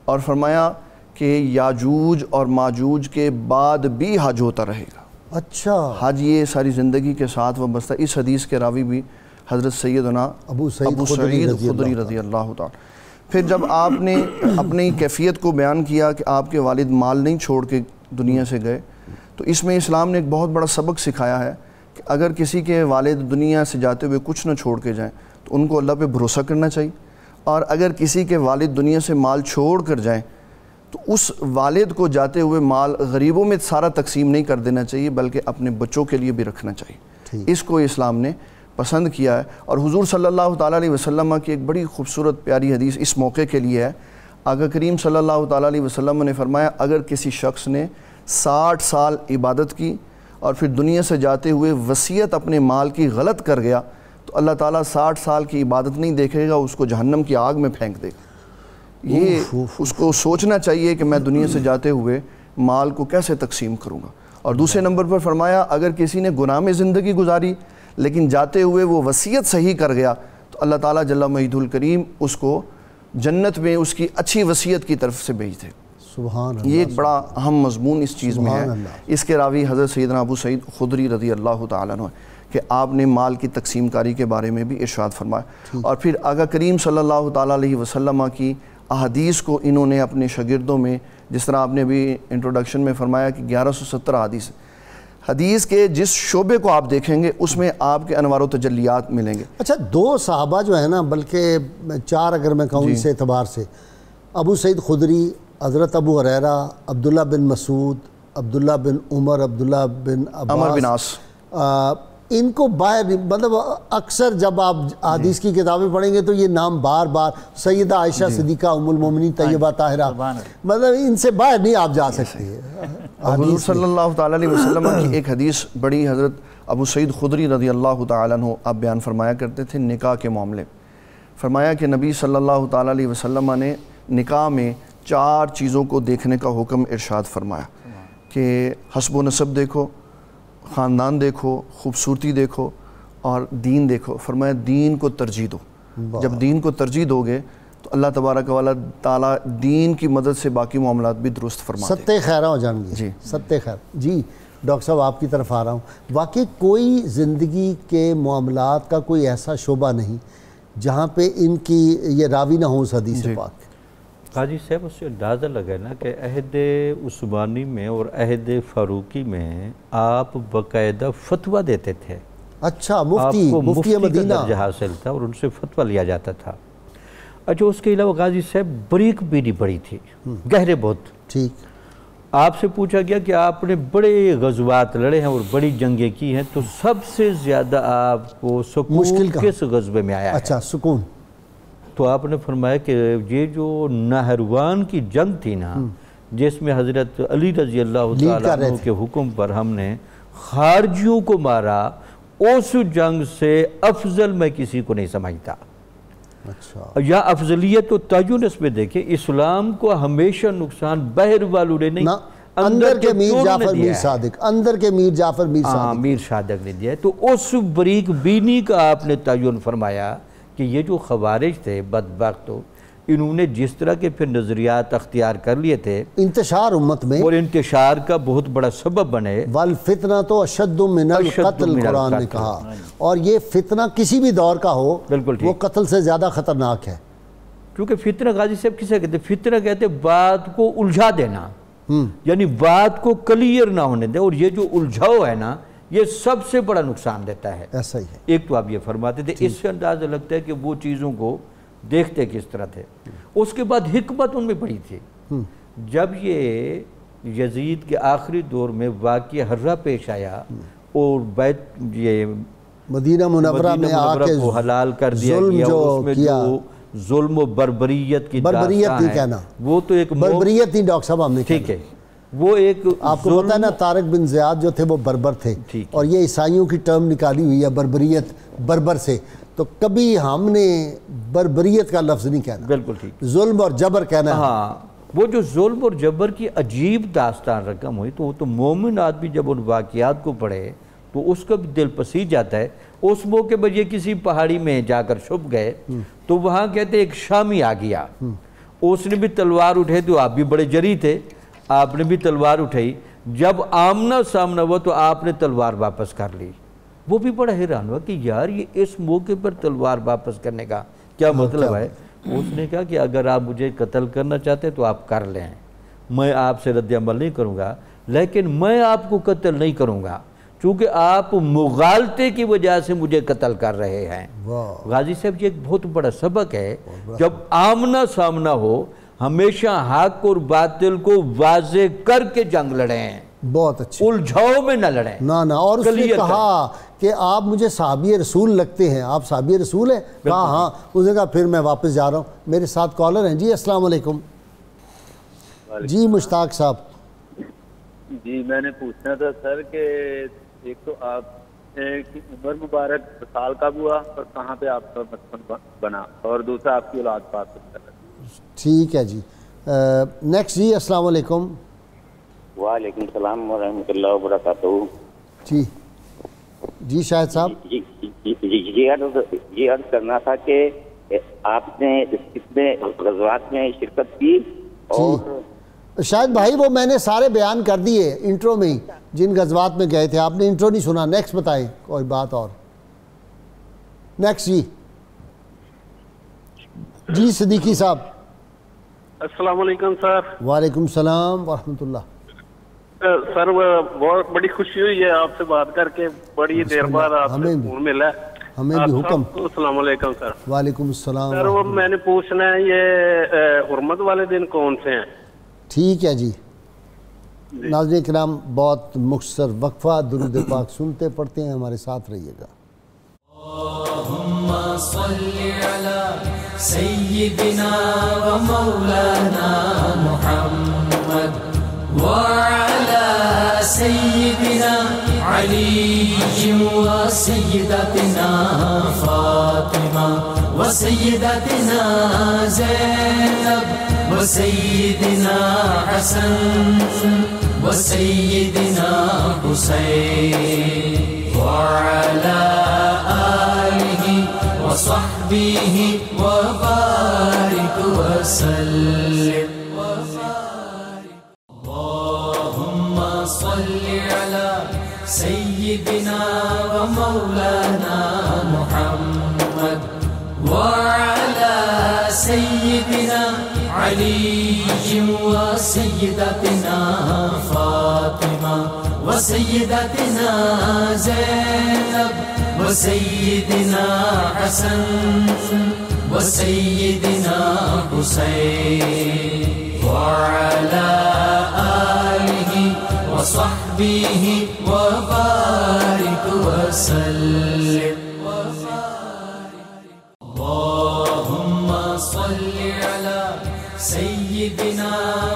اور فرمایا کہ یاجوج اور ماجوج کے بعد بھی حج ہوتا رہے گا. اچھا, حج یہ ساری زندگی کے ساتھ وابستہ. اس حدیث کے راوی بھی حضرت سیدنا ابو سعید خدری رضی اللہ تعالیٰ. پھر جب آپ نے اپنی کیفیت کو بیان کیا کہ آپ کے والد مال نہیں چھوڑ کے دنیا سے گئے, تو اس میں اسلام نے ایک بہت بڑا سبق سکھایا ہے کہ اگر کسی کے والد دنیا سے جاتے ہوئے کچھ نہ چھوڑ کے جائیں تو ان کو اللہ پہ بھروسہ کرنا چاہیے. اور اگر کسی کے والد دنیا سے مال چھوڑ کر جائیں تو اس والد کو جاتے ہوئے مال غریبوں میں سارا تقسیم نہیں کر دینا چاہیے, بلکہ اپنے بچوں کے لیے بھی رکھنا چاہیے. اس کو اسلام نے پسند کیا ہے. اور حضور صلی اللہ تعالیٰ علیہ وسلم کی ایک بڑی خوبصورت پیاری حدیث اس موقع کے لیے ہے. آقا کریم صلی اللہ تعالیٰ علیہ وسلم نے فرمایا اگر کسی شخص نے 60 سال عبادت کی اور پھر دنیا سے جاتے ہوئے وصیت اپنے مال کی غلط کر گیا تو اللہ تعالیٰ 60 سال کی عبادت نہیں دیکھے گا, اس کو جہنم کی آگ میں پھینک دے گا. یہ اس کو سوچنا چاہیے کہ میں دنیا سے جاتے ہوئے مال کو کیسے تقسیم کروں گا. اور دوسرے نمبر پر فرمایا اگر کسی نے گناہ میں زندگی گزاری لیکن جاتے ہوئے وہ وصیت صحیح کر گیا تو اللہ تعالیٰ جل مجیدہ الکریم اس کو جنت میں اس کی اچھی وصیت کی طرف سے بھیج دے. سبحان اللہ. یہ ایک بڑا اہم مضمون اس چیز میں ہے. اس کے راوی حضرت سیدنا ابو سعید خدری رضی اللہ تعالیٰ عنہ کہ آپ نے مال کی تقسیم کاری کے بارے میں بھی ارشاد فرمایا. اور پھر آقا کریم صلی اللہ تعالیٰ علیہ وسلم کی احادیث کو انہوں نے اپنے شاگردوں میں, جس طرح آپ نے بھی انٹروڈکشن میں فرمایا کہ 1170 احادیث, حدیث کے جس شعبے کو آپ دیکھیں گے اس میں آپ کے انوار و تجلیات ملیں گے. اچھا 2 صحابہ جو ہیں نا, بلکہ 4 اگر میں کہوں اس اعتبار سے, ابو سعید خدری, حضرت ابو ہریرہ, عبداللہ بن مسعود, عبداللہ بن عمر, عبداللہ بن عباس, عمر بن عاص, ان کو باہر مطلب اکثر جب آپ حدیث کی کتابیں پڑھیں گے تو یہ نام بار بار, سیدہ عائشہ صدیقہ ام المومنین طیبہ طاہرہ, مطلب ان سے باہر نہیں آپ جا سکتے. حضور صلی اللہ تعالیٰ علیہ وسلم کی ایک حدیث بڑی حضرت ابو سعید خدری رضی اللہ تعالیٰ عنہ آپ بیان فرمایا کرتے تھے نکاح کے معاملے. فرمایا کہ نبی صلی اللہ تعالیٰ علیہ وسلم نے نکاح میں 4 چیزوں کو دیکھنے کا حکم ارشاد فرمایا کہ حسب و نسب دیکھو, خاندان دیکھو، خوبصورتی دیکھو اور دین دیکھو. فرمایا دین کو ترجیح دو. جب دین کو ترجیح دو گے تو اللہ تبارک و تعالیٰ دین کی مدد سے باقی معاملات بھی درست فرماتے ہیں. ستے خیرہ ہو جائیں گے. جی ستے خیر. جی ڈاکٹر صاحب آپ کی طرف آ رہا ہوں. واقعی کوئی زندگی کے معاملات کا کوئی ایسا شعبہ نہیں جہاں پہ ان کی یہ راوی نہ ہوں اس حدیث پاک. قاضی صاحب اس سے اندازہ لگا نا کہ عہد عثمانی میں اور عہد فاروقی میں آپ باقاعدہ فتویٰ دیتے تھے. اچھا مفتی کا مدینہ درجہ حاصل تھا اور ان سے فتویٰ لیا جاتا تھا. اچھا اس کے علاوہ قاضی صاحب بریک بینی بڑی تھی، گہرے بہت. ٹھیک. آپ سے پوچھا گیا کہ آپ نے بڑے غزوات لڑے ہیں اور بڑی جنگیں کی ہیں، تو سب سے زیادہ آپ کو سکون کس غزوے میں آیا ہے؟ اچھا سکون. تو آپ نے فرمایا کہ یہ جو نہروان کی جنگ تھی نا، جس میں حضرت علی رضی اللہ تعالیٰ عنہ کے حکم پر ہم نے خارجیوں کو مارا، اس جنگ سے افضل میں کسی کو نہیں سمجھتا. اچھا یا افضلیت و تعین اس میں دیکھیں، اسلام کو ہمیشہ نقصان باہر والوں نے نہیں، اندر کے میر جعفر میر صادق، اندر کے میر جعفر میر صادق، میر صادق نے دیا ہے. تو اس بریک بینی کا آپ نے تعین فرمایا کہ یہ جو خوارج تھے بدبخت، انہوں نے جس طرح کے پھر نظریات اختیار کر لیے تھے، انتشار امت میں اور انتشار کا بہت بڑا سبب بنے. وَالْفِتْنَةُ أَشَدُّ مِنَ الْقَتْلِ قرآن نے کہا. اور یہ فتنہ کسی بھی دور کا ہو وہ قتل سے زیادہ خطرناک ہے. کیونکہ فتنہ قاضی صاحب کسے کہتے ہیں؟ فتنہ کہتے ہیں بات کو الجھا دینا، یعنی بات کو کلیئر نہ ہونے دے، اور یہ جو الجھاؤ ہے نا یہ سب سے بڑا نقصان دیتا ہے. ایسا ہی ہے. ایک تو آپ یہ فرماتے تھے، اس سے اندازہ لگتا ہے کہ وہ چیزوں کو دیکھتے کس طرح تھے. اس کے بعد حکمت ان میں بڑی تھی. جب یہ یزید کے آخری دور میں واقعہ حرہ پیش آیا اور یہ مدینہ منورہ میں آ کے کو حلال کر دیا گیا، اس میں جو ظلم و بربریت کی داستان ہے، وہ تو ایک بربریت نہیں ڈاکٹر صاحب ہم نے ٹھیک ہے، وہ ایک آپ کو پتہ ہے نا طارق بن زیاد جو تھے وہ بربر تھے، اور یہ عیسائیوں کی ٹرم نکالی ہوئی ہے بربریت بربر سے. تو کبھی ہم نے بربریت کا لفظ نہیں کہنا. بالکل ٹھیک. ظلم اور جبر کہنا ہے. ہاں وہ جو ظلم اور جبر کی عجیب داستان رقم ہوئی، تو وہ تو مومن آدمی جب ان واقعات کو پڑھے تو اس کا بھی دل پسیج جاتا ہے. اس موقع پر یہ کسی پہاڑی میں جا کر چھپ گئے تو وہاں کہتے ایک شامی آ گیا، اس نے بھی تلوار اٹھے، تو آپ بھی بڑے جری تھے، آپ نے بھی تلوار اٹھائی. جب آمنا سامنا ہوا تو آپ نے تلوار واپس کر لی. وہ بھی بڑا حیران ہوا کہ یار یہ اس موقع پر تلوار واپس کرنے کا کیا مطلب ہے. اس نے کہا کہ اگر آپ مجھے قتل کرنا چاہتے تو آپ کر لیں، میں آپ سے رد عمل نہیں کروں گا، لیکن میں آپ کو قتل نہیں کروں گا چونکہ آپ مغالطے کی وجہ سے مجھے قتل کر رہے ہیں. غازی صاحب یہ ایک بہت بڑا سبق ہے. جب آمنا سامنا ہو ہمیشہ حق اور باطل کو واضح کر کے جنگ لڑیں، بہت اچھا، الجھاؤ میں نہ لڑیں. نہ اور اس نے کہا کہ آپ مجھے صحابی رسول لگتے ہیں، آپ صحابی رسول ہیں؟ کہا ہاں. اس نے کہا پھر میں واپس جا رہا ہوں. میرے ساتھ کالر ہیں. جی السلام علیکم. جی مشتاق صاحب. جی میں نے پوچھنا تھا سر کہ ایک تو آپ کی عمر مبارک سال کب ہوا اور کہاں پہ آپ کا بچپن بنا، اور دوسرا آپ کی اولاد پاک. ٹھیک ہے جی. نیکسٹ. جی السلام علیکم. وعلیکم السلام ورحمۃ اللہ وبرکاتہ. جی جی شاہد صاحب. جی عرض کرنا تھا کہ آپ نے کتنے غزوات میں شرکت کی؟ اور شاید بھائی وہ میں نے سارے بیان کر دیے انٹرو میں ہی، جن غزوات میں گئے تھے. آپ نے انٹرو نہیں سنا. نیکسٹ بتائیں کوئی بات اور. نیکسٹ. جی جی صدیقی صاحب. السلام علیکم سر. وعلیکم السلام ورحمۃ اللہ. سر بہت بڑی خوشی ہوئی ہے آپ سے بات کر کے، بڑی دیر بعد آپ سے فون ملا. ہمیں بھی حکم. السلام علیکم سر. وعلیکم السلام. سر وہ میں نے پوچھنا ہے یہ حرمت والے دن کون سے ہیں؟ ٹھیک ہے جی. ناظرین کرام بہت مختصر وقفہ درود پاک سنتے پڑھتے ہیں، ہمارے ساتھ رہیے گا. اللهم صل على سيدنا ومولانا محمد وعلى سيدنا علي وسيدتنا فاطمة وسيدتنا زينب وسيدنا حسن وسيدنا حسين وعلى آله وصحبه وبارك وسلم. اللهم صل على سيدنا ومولانا محمد وعلى سيدنا علي وسيدتنا فاطمة وسيدتنا زينب وسيدنا حسن وسيدنا حسين وعلى آله وصحبه وبارك وسلم. اللهم صل على سيدنا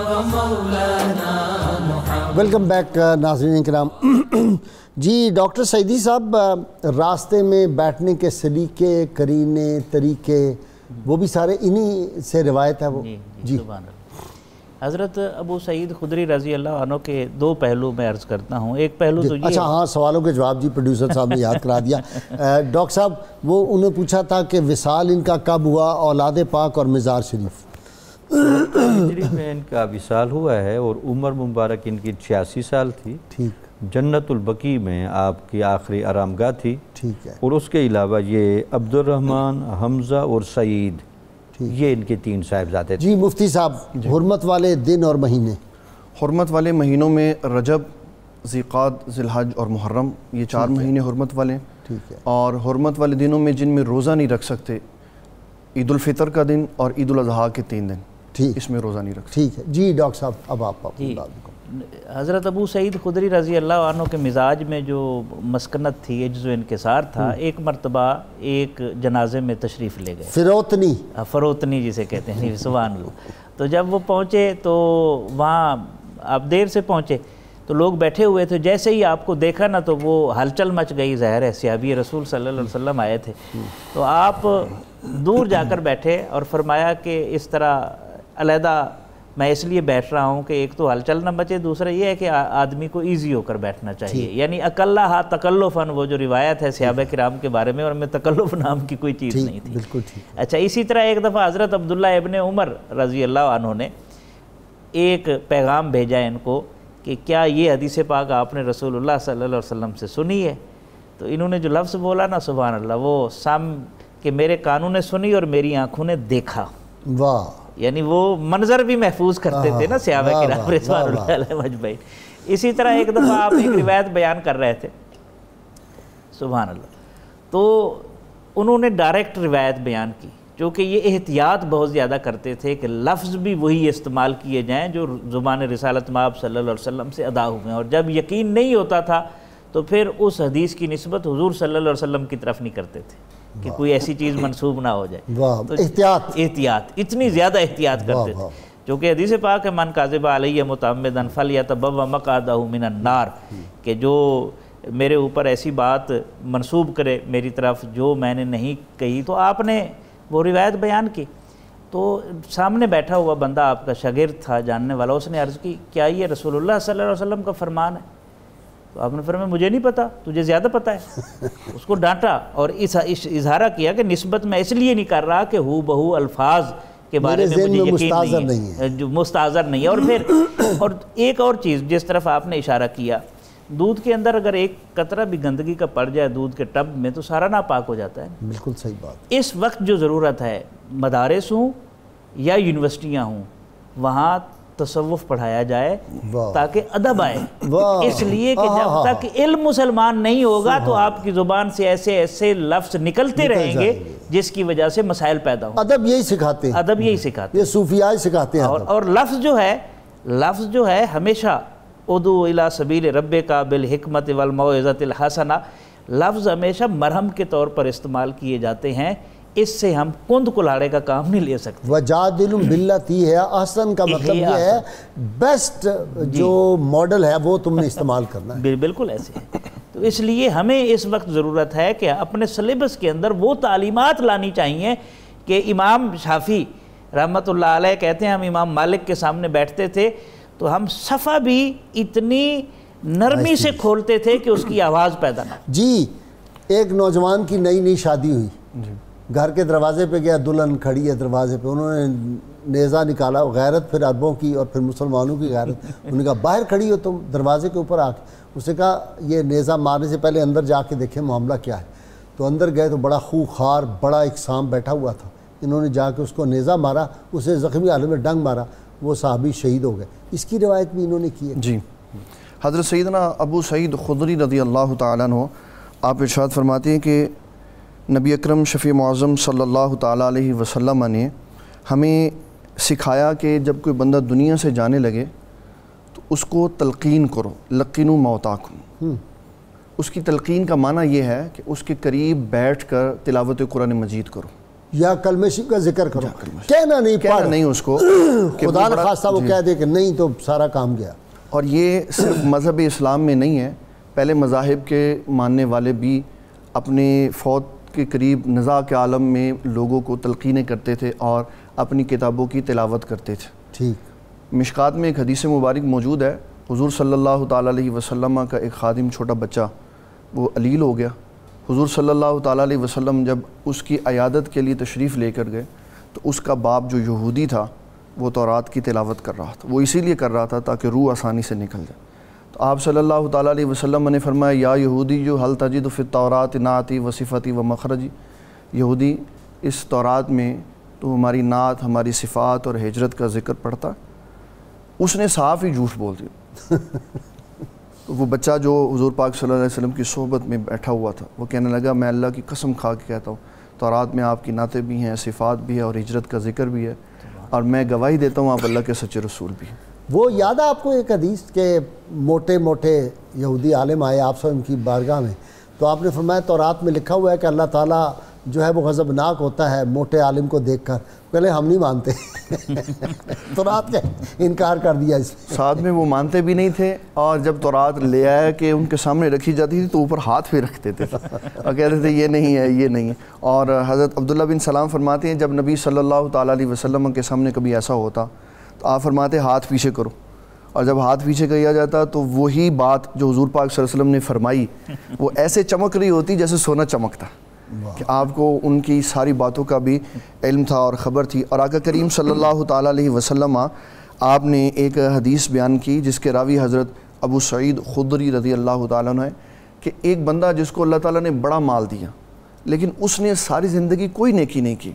ومولانا محمد. ویلکم بیک ناظرین کرام. جی ڈاکٹر سعیدی صاحب، راستے میں بیٹھنے کے سلیقے، کرینے، طریقے، وہ بھی سارے انہی سے روایت ہے وہ؟ جی سبحان اللہ. حضرت ابو سعید خدری رضی اللہ عنہ کے دو پہلو میں عرض کرتا ہوں. ایک پہلو تو یہ، اچھا ہاں سوالوں کے جواب جی پروڈیوسر صاحب نے یاد کرا دیا. ڈاکٹر صاحب وہ انہوں نے پوچھا تھا کہ وصال ان کا کب ہوا، اولاد پاک اور مزار شریف؟ ہجری میں ان کا وصال ہوا ہے اور عمر مبارک ان کی 86 سال تھی. ٹھیک. جنت البقیع میں آپ کی آخری آرامگاہ تھی. ٹھیک ہے. اور اس کے علاوہ یہ عبد الرحمن، حمزہ اور سعید، یہ ان کے 3 صاحبزادے تھے. جی مفتی صاحب، حرمت والے دن اور مہینے؟ حرمت والے مہینوں میں رجب، ذیقعد، ذوالحج اور محرم، یہ 4 مہینے حرمت والے. ٹھیک ہے. اور حرمت والے دنوں میں جن میں روزہ نہیں رکھ سکتے، عید الفطر کا دن اور عید الاضحیٰ کے 3 دن، ٹھیک اس میں روزہ نہیں رکھ سکتے. ٹھیک ہے. جی ڈاکٹر صاحب اب آپ اپنی جی. بات کو. حضرت ابو سعید خدری رضی اللہ عنہ کے مزاج میں جو مسکنت تھی، عجز و انکسار تھا. ایک مرتبہ ایک جنازے میں تشریف لے گئے، فروتنی جسے کہتے ہیں. سبحان اللہ. تو جب وہ پہنچے تو وہاں آپ دیر سے پہنچے تو لوگ بیٹھے ہوئے تھے. جیسے ہی آپ کو دیکھا نا تو وہ ہلچل مچ گئی. ظاہر ہے صحابی رسول صلی اللہ علیہ وسلم آئے تھے. تو آپ دور جا کر بیٹھے اور فرمایا کہ اس طرح علیحدہ میں اس لیے بیٹھ رہا ہوں کہ ایک تو ہلچل نہ بچے، دوسرا یہ ہے کہ آدمی کو ایزی ہو کر بیٹھنا چاہیے. یعنی اکلّا تکلفاً، وہ جو روایت ہے صحابہ کرام کے بارے میں، اور میں تکلف نام کی کوئی چیز نہیں تھی. بالکل ٹھیک. اچھا اسی طرح ایک دفعہ حضرت عبداللہ ابن عمر رضی اللہ عنہ نے ایک پیغام بھیجا ان کو کہ کیا یہ حدیث پاک آپ نے رسول اللہ صلی اللہ علیہ وسلم سے سنی ہے؟ تو انہوں نے جو لفظ بولا نا سبحان اللہ، وہ کہ میرے کانوں نے سنی اور میری آنکھوں نے دیکھا. واہ. یعنی وہ منظر بھی محفوظ کرتے تھے نا صحابہ کرام رضوان اللہ علیہم اجمعین. اسی طرح ایک دفعہ آپ ایک روایت بیان کر رہے تھے سبحان اللہ، تو انہوں نے ڈائریکٹ روایت بیان کی، چونکہ یہ احتیاط بہت زیادہ کرتے تھے کہ لفظ بھی وہی استعمال کیے جائیں جو زبان رسالت مآب صلی اللہ علیہ وسلم سے ادا ہوئے ہیں. اور جب یقین نہیں ہوتا تھا تو پھر اس حدیث کی نسبت حضور صلی اللہ علیہ وسلم کی طرف نہیں کرتے تھے کہ کوئی ایسی چیز منسوب نہ ہو جائے. تو احتیاط اتنی زیادہ احتیاط کرتے تھے، چونکہ حدیث پاک ہے من کاذب علیہ متعمدا فلیتبوأ مقعدہ من النار، کہ جو میرے اوپر ایسی بات منسوب کرے میری طرف جو میں نے نہیں کہی. تو آپ نے وہ روایت بیان کی تو سامنے بیٹھا ہوا بندہ آپ کا شاگرد تھا، جاننے والا، اس نے عرض کی کیا یہ رسول اللہ صلی اللہ علیہ وسلم کا فرمان ہے؟ تو آپ نے فرمایا مجھے نہیں پتا، تجھے زیادہ پتا ہے. اس کو ڈانٹا اور اظہارہ کیا کہ نسبت میں اس لیے نہیں کر رہا کہ ہو بہو الفاظ کے بارے میں مجھے یقین نہیں ہے، جو مستعذر نہیں ہے. اور پھر اور ایک اور چیز جس طرف آپ نے اشارہ کیا، دودھ کے اندر اگر ایک قطرہ بھی گندگی کا پڑ جائے دودھ کے ٹب میں تو سارا ناپاک ہو جاتا ہے. بالکل صحیح بات. اس وقت جو ضرورت ہے مدارس ہوں یا یونیورسٹیاں ہوں وہاں تصوف پڑھایا جائے تاکہ ادب آئے. اس لیے کہ جب تک علم مسلمان نہیں ہوگا تو آپ کی زبان سے ایسے ایسے لفظ نکلتے رہیں گے جس کی وجہ سے مسائل پیدا ہوں. ادب یہی سکھاتے ہیں، ادب یہی سکھاتے ہیں، یہ صوفیاء سکھاتے ہیں. اور لفظ جو ہے ہمیشہ ادعو الی سبیل ربک بالحکمت والموعظۃ الحسنہ، لفظ ہمیشہ مرہم کے طور پر استعمال کیے جاتے ہیں. اس سے ہم کند کلاڑے کا کام نہیں لے سکتے. وجادلوا باللتی ہے احسن کا مطلب یہ ہے بیسٹ جو ماڈل ہے وہ تم نے استعمال کرنا ہے. بالکل ایسے ہے. تو اس لیے ہمیں اس وقت ضرورت ہے کہ اپنے سلیبس کے اندر وہ تعلیمات لانی چاہیے کہ امام شافعی رحمۃ اللہ علیہ کہتے ہیں ہم امام مالک کے سامنے بیٹھتے تھے تو ہم صفحہ بھی اتنی نرمی سے کھولتے تھے کہ اس کی آواز پیدا نہ ہو۔ جی ایک نوجوان کی نئی شادی ہوئی، گھر کے دروازے پہ گیا، دلہن کھڑی ہے دروازے پہ، انہوں نے نیزہ نکالا، غیرت پھر عربوں کی اور پھر مسلمانوں کی غیرت، انہوں نے کہا باہر کھڑی ہو تم دروازے کے اوپر آ کے، اس نے کہا یہ نیزہ مارنے سے پہلے اندر جا کے دیکھیں معاملہ کیا ہے، تو اندر گئے تو بڑا خوخار بڑا ایک سانپ بیٹھا ہوا تھا، انہوں نے جا کے اس کو نیزہ مارا، اسے زخمی حالت میں ڈنگ مارا، وہ صحابی شہید ہو گئے۔ اس کی روایت بھی انہوں نے کی ہے۔ جی حضرت سیدنا ابو سعید خدری رضی اللہ تعالیٰ عنہ آپ ارشاد فرماتے ہیں کہ نبی اکرم شفیع معظم صلی اللہ تعالیٰ علیہ وسلم نے ہمیں سکھایا کہ جب کوئی بندہ دنیا سے جانے لگے تو اس کو تلقین کرو، لقینوا موتاکم۔ اس کی تلقین کا معنی یہ ہے کہ اس کے قریب بیٹھ کر تلاوت قرآن مجید کرو یا کلمہ شریف کا ذکر کرو، کہنا نہیں اس کو، خدا نخواستہ وہ کہہ دے کہ نہیں تو سارا کام گیا۔ اور یہ صرف مذہب اسلام میں نہیں ہے، پہلے مذاہب کے ماننے والے بھی اپنے فوت کے قریب نزاع کے عالم میں لوگوں کو تلقینیں کرتے تھے اور اپنی کتابوں کی تلاوت کرتے تھے۔ ٹھیک، مشکات میں ایک حدیث مبارک موجود ہے، حضور صلی اللہ تعالیٰ علیہ وسلم کا ایک خادم چھوٹا بچہ وہ علیل ہو گیا، حضور صلی اللہ تعالیٰ علیہ وسلم جب اس کی عیادت کے لیے تشریف لے کر گئے تو اس کا باپ جو یہودی تھا وہ تورات کی تلاوت کر رہا تھا، وہ اسی لیے کر رہا تھا تاکہ روح آسانی سے نکل جائے۔ تو آپ صلی اللہ تعالیٰ علیہ وسلم نے فرمایا یا یہودی جو حل تجد فی التورات نعتی و صفتی و مخرجی، یہودی اس تورات میں تو ہماری نعت، ہماری صفات اور ہجرت کا ذکر پڑھتا۔ اس نے صاف ہی جھوٹ بول دیا۔ وہ بچہ جو حضور پاک صلی اللہ علیہ وسلم کی صحبت میں بیٹھا ہوا تھا وہ کہنے لگا میں اللہ کی قسم کھا کے کہتا ہوں تورات میں آپ کی نعتیں بھی ہیں، صفات بھی ہے اور ہجرت کا ذکر بھی ہے، اور میں گواہی دیتا ہوں آپ اللہ کے سچے رسول بھی ہیں۔ وہ یاد ہے آپ کو ایک حدیث کہ موٹے یہودی عالم آئے آپ صلی اللہ علیہ وسلم کی بارگاہ میں، تو آپ نے فرمایا تورات میں لکھا ہوا ہے کہ اللہ تعالیٰ جو ہے وہ غضبناک ہوتا ہے موٹے عالم کو دیکھ کر، پہلے ہم نہیں مانتے تورات کا انکار کر دیا اس میں۔ ساتھ میں وہ مانتے بھی نہیں تھے، اور جب تورات لے آیا کہ ان کے سامنے رکھی جاتی تھی تو اوپر ہاتھ بھی رکھتے تھے اور کہتے تھے یہ نہیں ہے یہ نہیں ہے۔ اور حضرت عبداللہ بن سلام فرماتے ہیں جب نبی صلی اللہ تعالیٰ علیہ وسلم کے سامنے کبھی ایسا ہوتا تو آپ فرماتے ہاتھ پیچھے کرو، اور جب ہاتھ پیچھے کیا جاتا تو وہی بات جو حضور پاک صلی اللہ علیہ وسلم نے فرمائی وہ ایسے چمک رہی ہوتی جیسے سونا چمکتا، کہ آپ کو ان کی ساری باتوں کا بھی علم تھا اور خبر تھی۔ اور آقا کریم صلی اللہ تعالیٰ علیہ وسلم آپ نے ایک حدیث بیان کی جس کے راوی حضرت ابو سعید خدری رضی اللہ تعالیٰ عنہ ہے کہ ایک بندہ جس کو اللہ تعالیٰ نے بڑا مال دیا لیکن اس نے ساری زندگی کوئی نیکی نہیں کی،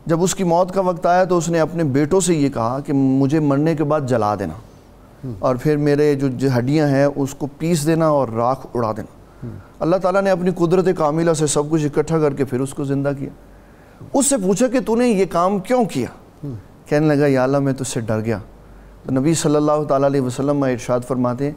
جب اس کی موت کا وقت آیا تو اس نے اپنے بیٹوں سے یہ کہا کہ مجھے مرنے کے بعد جلا دینا اور پھر میرے جو ہڈیاں ہیں اس کو پیس دینا اور راکھ اڑا دینا۔ اللہ تعالیٰ نے اپنی قدرت کاملہ سے سب کچھ اکٹھا کر کے پھر اس کو زندہ کیا۔ اس سے پوچھا کہ تو نے یہ کام کیوں کیا؟ کہنے لگا یا اللہ میں تجھ سے ڈر گیا۔ تو نبی صلی اللہ تعالیٰ علیہ وسلم ارشاد فرماتے ہیں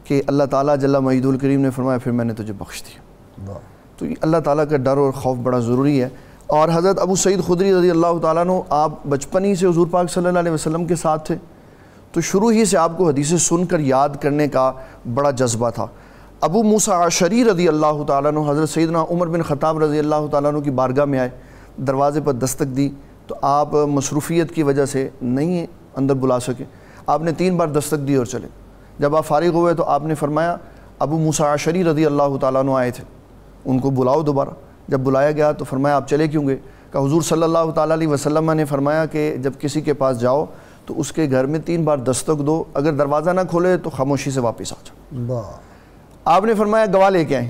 کہ اللہ تعالیٰ جل مجیدہ الکریم نے فرمایا پھر میں نے تجھے بخش دیا۔ تو اللہ تعالیٰ کا ڈر اور خوف بڑا ضروری ہے۔ اور حضرت ابو سعید خدری رضی اللہ تعالیٰ عنہ آپ بچپن ہی سے حضور پاک صلی اللہ علیہ وسلم کے ساتھ تھے، تو شروع ہی سے آپ کو حدیثیں سن کر یاد کرنے کا بڑا جذبہ تھا۔ ابو موسیٰ عشری رضی اللہ تعالیٰ عنہ حضرت سیدنا عمر بن خطاب رضی اللہ تعالیٰ عنہ کی بارگاہ میں آئے، دروازے پر دستک دی تو آپ مصروفیت کی وجہ سے نہیں اندر بلا سکے، آپ نے 3 بار دستک دی اور چلے۔ جب آپ فارغ ہوئے تو آپ نے فرمایا ابو موسیٰ عشری رضی اللہ تعالیٰ عنہ آئے تھے، ان کو بلاؤ دوبارہ۔ جب بلایا گیا تو فرمایا آپ چلے کیوں گئے؟ کہ حضور صلی اللہ تعالیٰ علیہ وسلم نے فرمایا کہ جب کسی کے پاس جاؤ تو اس کے گھر میں 3 بار دستک دو، اگر دروازہ نہ کھولے تو خاموشی سے واپس آ جاؤ۔ آپ نے فرمایا گواہ لے کے آئیں،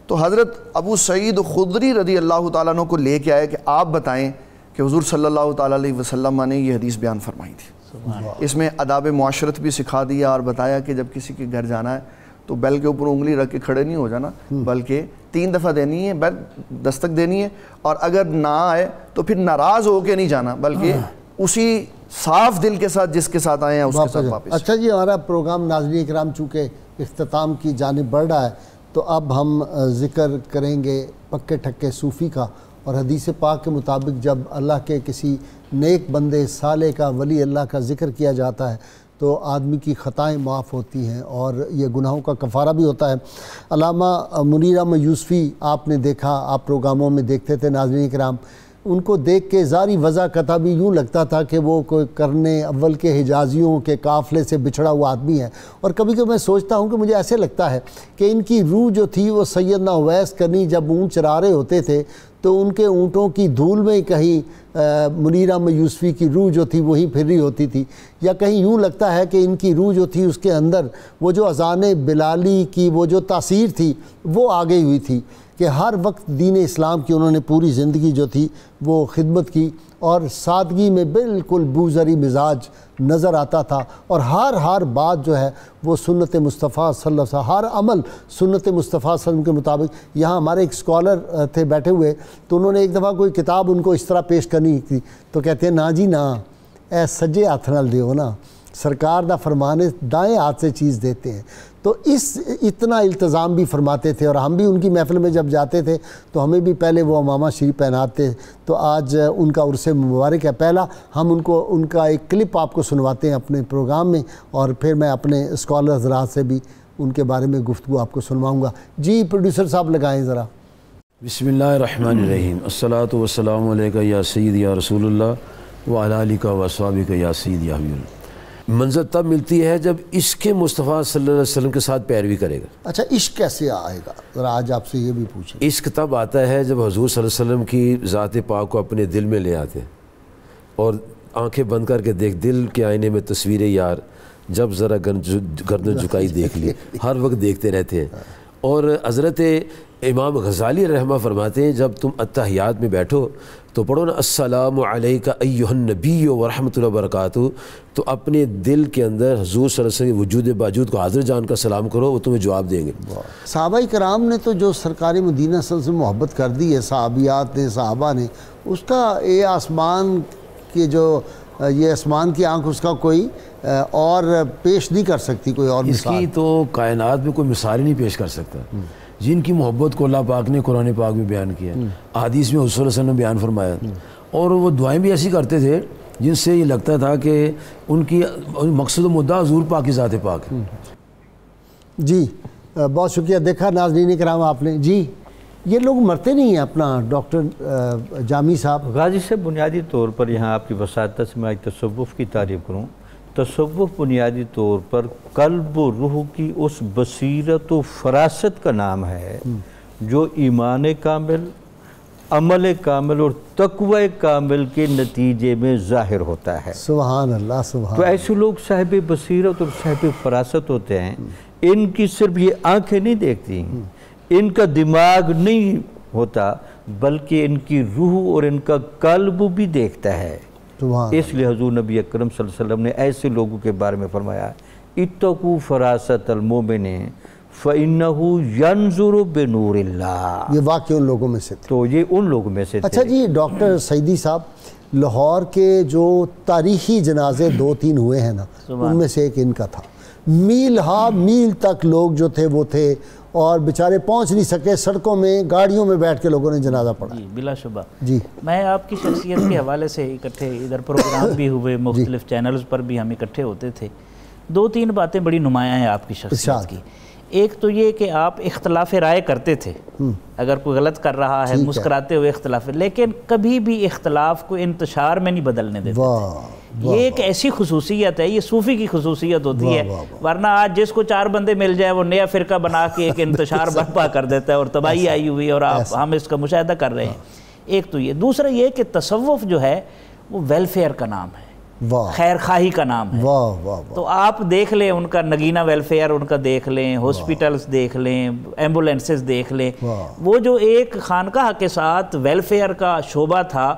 تو حضرت ابو سعید خدری رضی اللہ تعالیٰ عنہ کو لے کے آئے کہ آپ بتائیں کہ حضور صلی اللہ تعالیٰ علیہ وسلم نے یہ حدیث بیان فرمائی تھی۔ اس میں آداب معاشرت بھی سکھا دیا اور بتایا کہ جب کسی کے گھر جانا ہے تو بیل کے اوپر انگلی رکھ کے کھڑے نہیں ہو جانا، بلکہ 3 دفعہ دینی ہے، بیل دستک دینی ہے، اور اگر نہ آئے تو پھر ناراض ہو کے نہیں جانا بلکہ اسی صاف دل کے ساتھ جس کے ساتھ آئے ہیں اس کے ساتھ واپس۔ اچھا جی، ہمارا پروگرام ناظرین اکرام چونکہ اختتام کی جانب بڑھ رہا ہے تو اب ہم ذکر کریں گے پکے ٹھکے صوفی کا۔ اور حدیث پاک کے مطابق جب اللہ کے کسی نیک بندے صالح کا ولی اللہ کا ذکر کیا جاتا ہے تو آدمی کی خطائیں معاف ہوتی ہیں اور یہ گناہوں کا کفارہ بھی ہوتا ہے۔ علامہ منیر احمد یوسفی آپ نے دیکھا، آپ پروگراموں میں دیکھتے تھے ناظرین کرام، ان کو دیکھ کے ظاہری وضع کتھا بھی یوں لگتا تھا کہ وہ کوئی کرنے اول کے حجازیوں کے قافلے سے بچھڑا ہوا آدمی ہے. اور کبھی کبھی میں سوچتا ہوں کہ مجھے ایسے لگتا ہے کہ ان کی روح جو تھی وہ سیدنا اویس کرنی جب اونٹ چرا رہے ہوتے تھے تو ان کے اونٹوں کی دھول میں ہی کہیں منیر احمد یوسفی کی روح جو تھی وہی پھر رہی ہوتی تھی، یا کہیں یوں لگتا ہے کہ ان کی روح جو تھی اس کے اندر وہ جو اذان بلالی کی وہ جو تاثیر تھی وہ آ گئی ہوئی تھی کہ ہر وقت دین اسلام کی انہوں نے پوری زندگی جو تھی وہ خدمت کی، اور سادگی میں بالکل بوذری مزاج نظر آتا تھا، اور ہر بات جو ہے وہ سنت مصطفیٰ صلی اللہ علیہ وسلم، ہر عمل سنت مصطفیٰ صلی اللہ علیہ وسلم کے مطابق. یہاں ہمارے ایک اسکالر تھے بیٹھے ہوئے، تو انہوں نے ایک دفعہ کوئی کتاب ان کو اس طرح پیش کرنی تھی تو کہتے ہیں نا جی نا اے سجے ہاتھ نال دیو نا، سرکار دا فرمانے دائیں ہاتھ سے چیز دیتے ہیں. تو اتنا التزام بھی فرماتے تھے، اور ہم بھی ان کی محفل میں جب جاتے تھے تو ہمیں بھی پہلے وہ امامہ شریف پہناتے. تو آج ان کا عرس مبارک ہے. پہلا ہم ان کا ایک کلپ آپ کو سنواتے ہیں اپنے پروگرام میں، اور پھر میں اپنے اسکالر حضرات سے بھی ان کے بارے میں گفتگو آپ کو سنواؤں گا. جی پروڈیوسر صاحب لگائیں ذرا. بسم اللہ الرحمن الرحیم. الصلاۃ والسلام علیکہ یا سید یا رسول اللہ وعلی آلک و اصحابک یا سید یا حبیب اللہ. منزل تب ملتی ہے جب عشق مصطفیٰ صلی اللہ علیہ وسلم کے ساتھ پیروی کرے گا. اچھا عشق کیسے آئے گا ذرا آج آپ سے یہ بھی پوچھیں. عشق تب آتا ہے جب حضور صلی اللہ علیہ وسلم کی ذات پاک کو اپنے دل میں لے آتے ہیں اور آنکھیں بند کر کے دیکھ، دل کے آئینے میں تصویر یار جب ذرا گردن جھکائی دیکھ لی، ہر وقت دیکھتے رہتے ہیں. اور حضرت امام غزالی رحمہ فرماتے ہیں جب تم اتحیات میں بیٹھو تو پڑھو نا السلام علیکہ ایہا النبی ورحمۃ اللہ وبرکاتہ، تو اپنے دل کے اندر حضور صلی اللہ علیہ وسلم کے وجود باوجود کو حاضر جان کا سلام کرو، وہ تمہیں جواب دیں گے. صحابہ کرام نے تو جو سرکار مدینہ صلی اللہ علیہ وسلم سے محبت کر دی ہے، صحابیات نے، صحابہ نے، اس کا یہ آسمان کی جو یہ آسمان کی آنکھ اس کا کوئی اور پیش نہیں کر سکتی کوئی اور مثال. اس کی تو کائنات میں کوئی مثال ہی نہیں پیش کر سکتا. جن کی محبت کو اللہ پاک نے قرآن پاک میں بیان کیا، احادیث میں حضور صلی اللہ علیہ وسلم نے بیان فرمایا، اور وہ دعائیں بھی ایسی کرتے تھے جن سے یہ لگتا تھا کہ ان کی مقصد و مدعا حضور پاک کی ذات پاک ہے. جی بہت شکریہ. دیکھا ناظرین کرام آپ نے. جی یہ لوگ مرتے نہیں ہیں اپنا ڈاکٹر جامی صاحب. غازی سے بنیادی طور پر یہاں آپ کی وساطت سے میں آج تصوف کی تعریف کروں. تصوف بنیادی طور پر قلب و روح کی اس بصیرت و فراست کا نام ہے جو ایمان کامل، عمل کامل اور تقوی کامل کے نتیجے میں ظاہر ہوتا ہے. سبحان اللہ سبحان. تو ایسے لوگ صاحب بصیرت اور صاحب فراست ہوتے ہیں. ان کی صرف یہ آنکھیں نہیں دیکھتی، ان کا دماغ نہیں ہوتا، بلکہ ان کی روح اور ان کا قلب بھی دیکھتا ہے. اس لیے حضور نبی اکرم صلی اللہ علیہ وسلم نے ایسے لوگوں کے بارے میں فرمایا اتقوا فراست المؤمن فإنه ينظر بنور اللہ. یہ واقعی ان لوگوں میں سے تھے. تو یہ ان لوگوں میں سے تھے. اچھا جی ڈاکٹر سعیدی صاحب، لاہور کے جو تاریخی جنازے 2-3 ہوئے ہیں نا، ان میں سے ایک ان کا تھا. میل ہا میل تک لوگ جو تھے وہ تھے، اور بیچارے پہنچ نہیں سکے، سڑکوں میں گاڑیوں میں بیٹھ کے لوگوں نے جنازہ پڑھا. جی بلا شبہ. جی میں آپ کی شخصیت کے حوالے سے اکٹھے ادھر پروگرام بھی ہوئے، مختلف چینلز پر بھی ہم اکٹھے ہوتے تھے. 2-3 باتیں بڑی نمایاں ہیں آپ کی شخصیت کی. ایک تو یہ کہ آپ اختلاف رائے کرتے تھے، اگر کوئی غلط کر رہا ہے مسکراتے ہوئے اختلاف، لیکن کبھی بھی اختلاف کو انتشار میں نہیں بدلنے دیتے تھے. یہ ایک ایسی خصوصیت ہے، یہ صوفی کی خصوصیت ہوتی ہے. ورنہ آج جس کو 4 بندے مل جائے وہ نیا فرقہ بنا کے ایک انتشار برپا کر دیتا ہے اور تباہی آئی ہوئی، اور ہم اس کا مشاہدہ کر رہے ہیں. ایک تو یہ. دوسرا یہ کہ تصوف جو ہے وہ ویلفیئر کا نام ہے، خیر خواہی کا نام ہے. تو آپ دیکھ لیں ان کا نگینہ ویلفیئر ان کا دیکھ لیں، ہاسپٹلز دیکھ لیں، ایمبولینسز دیکھ لیں. وہ جو ایک خانقاہ کے ساتھ ویلفیئر کا شعبہ تھا،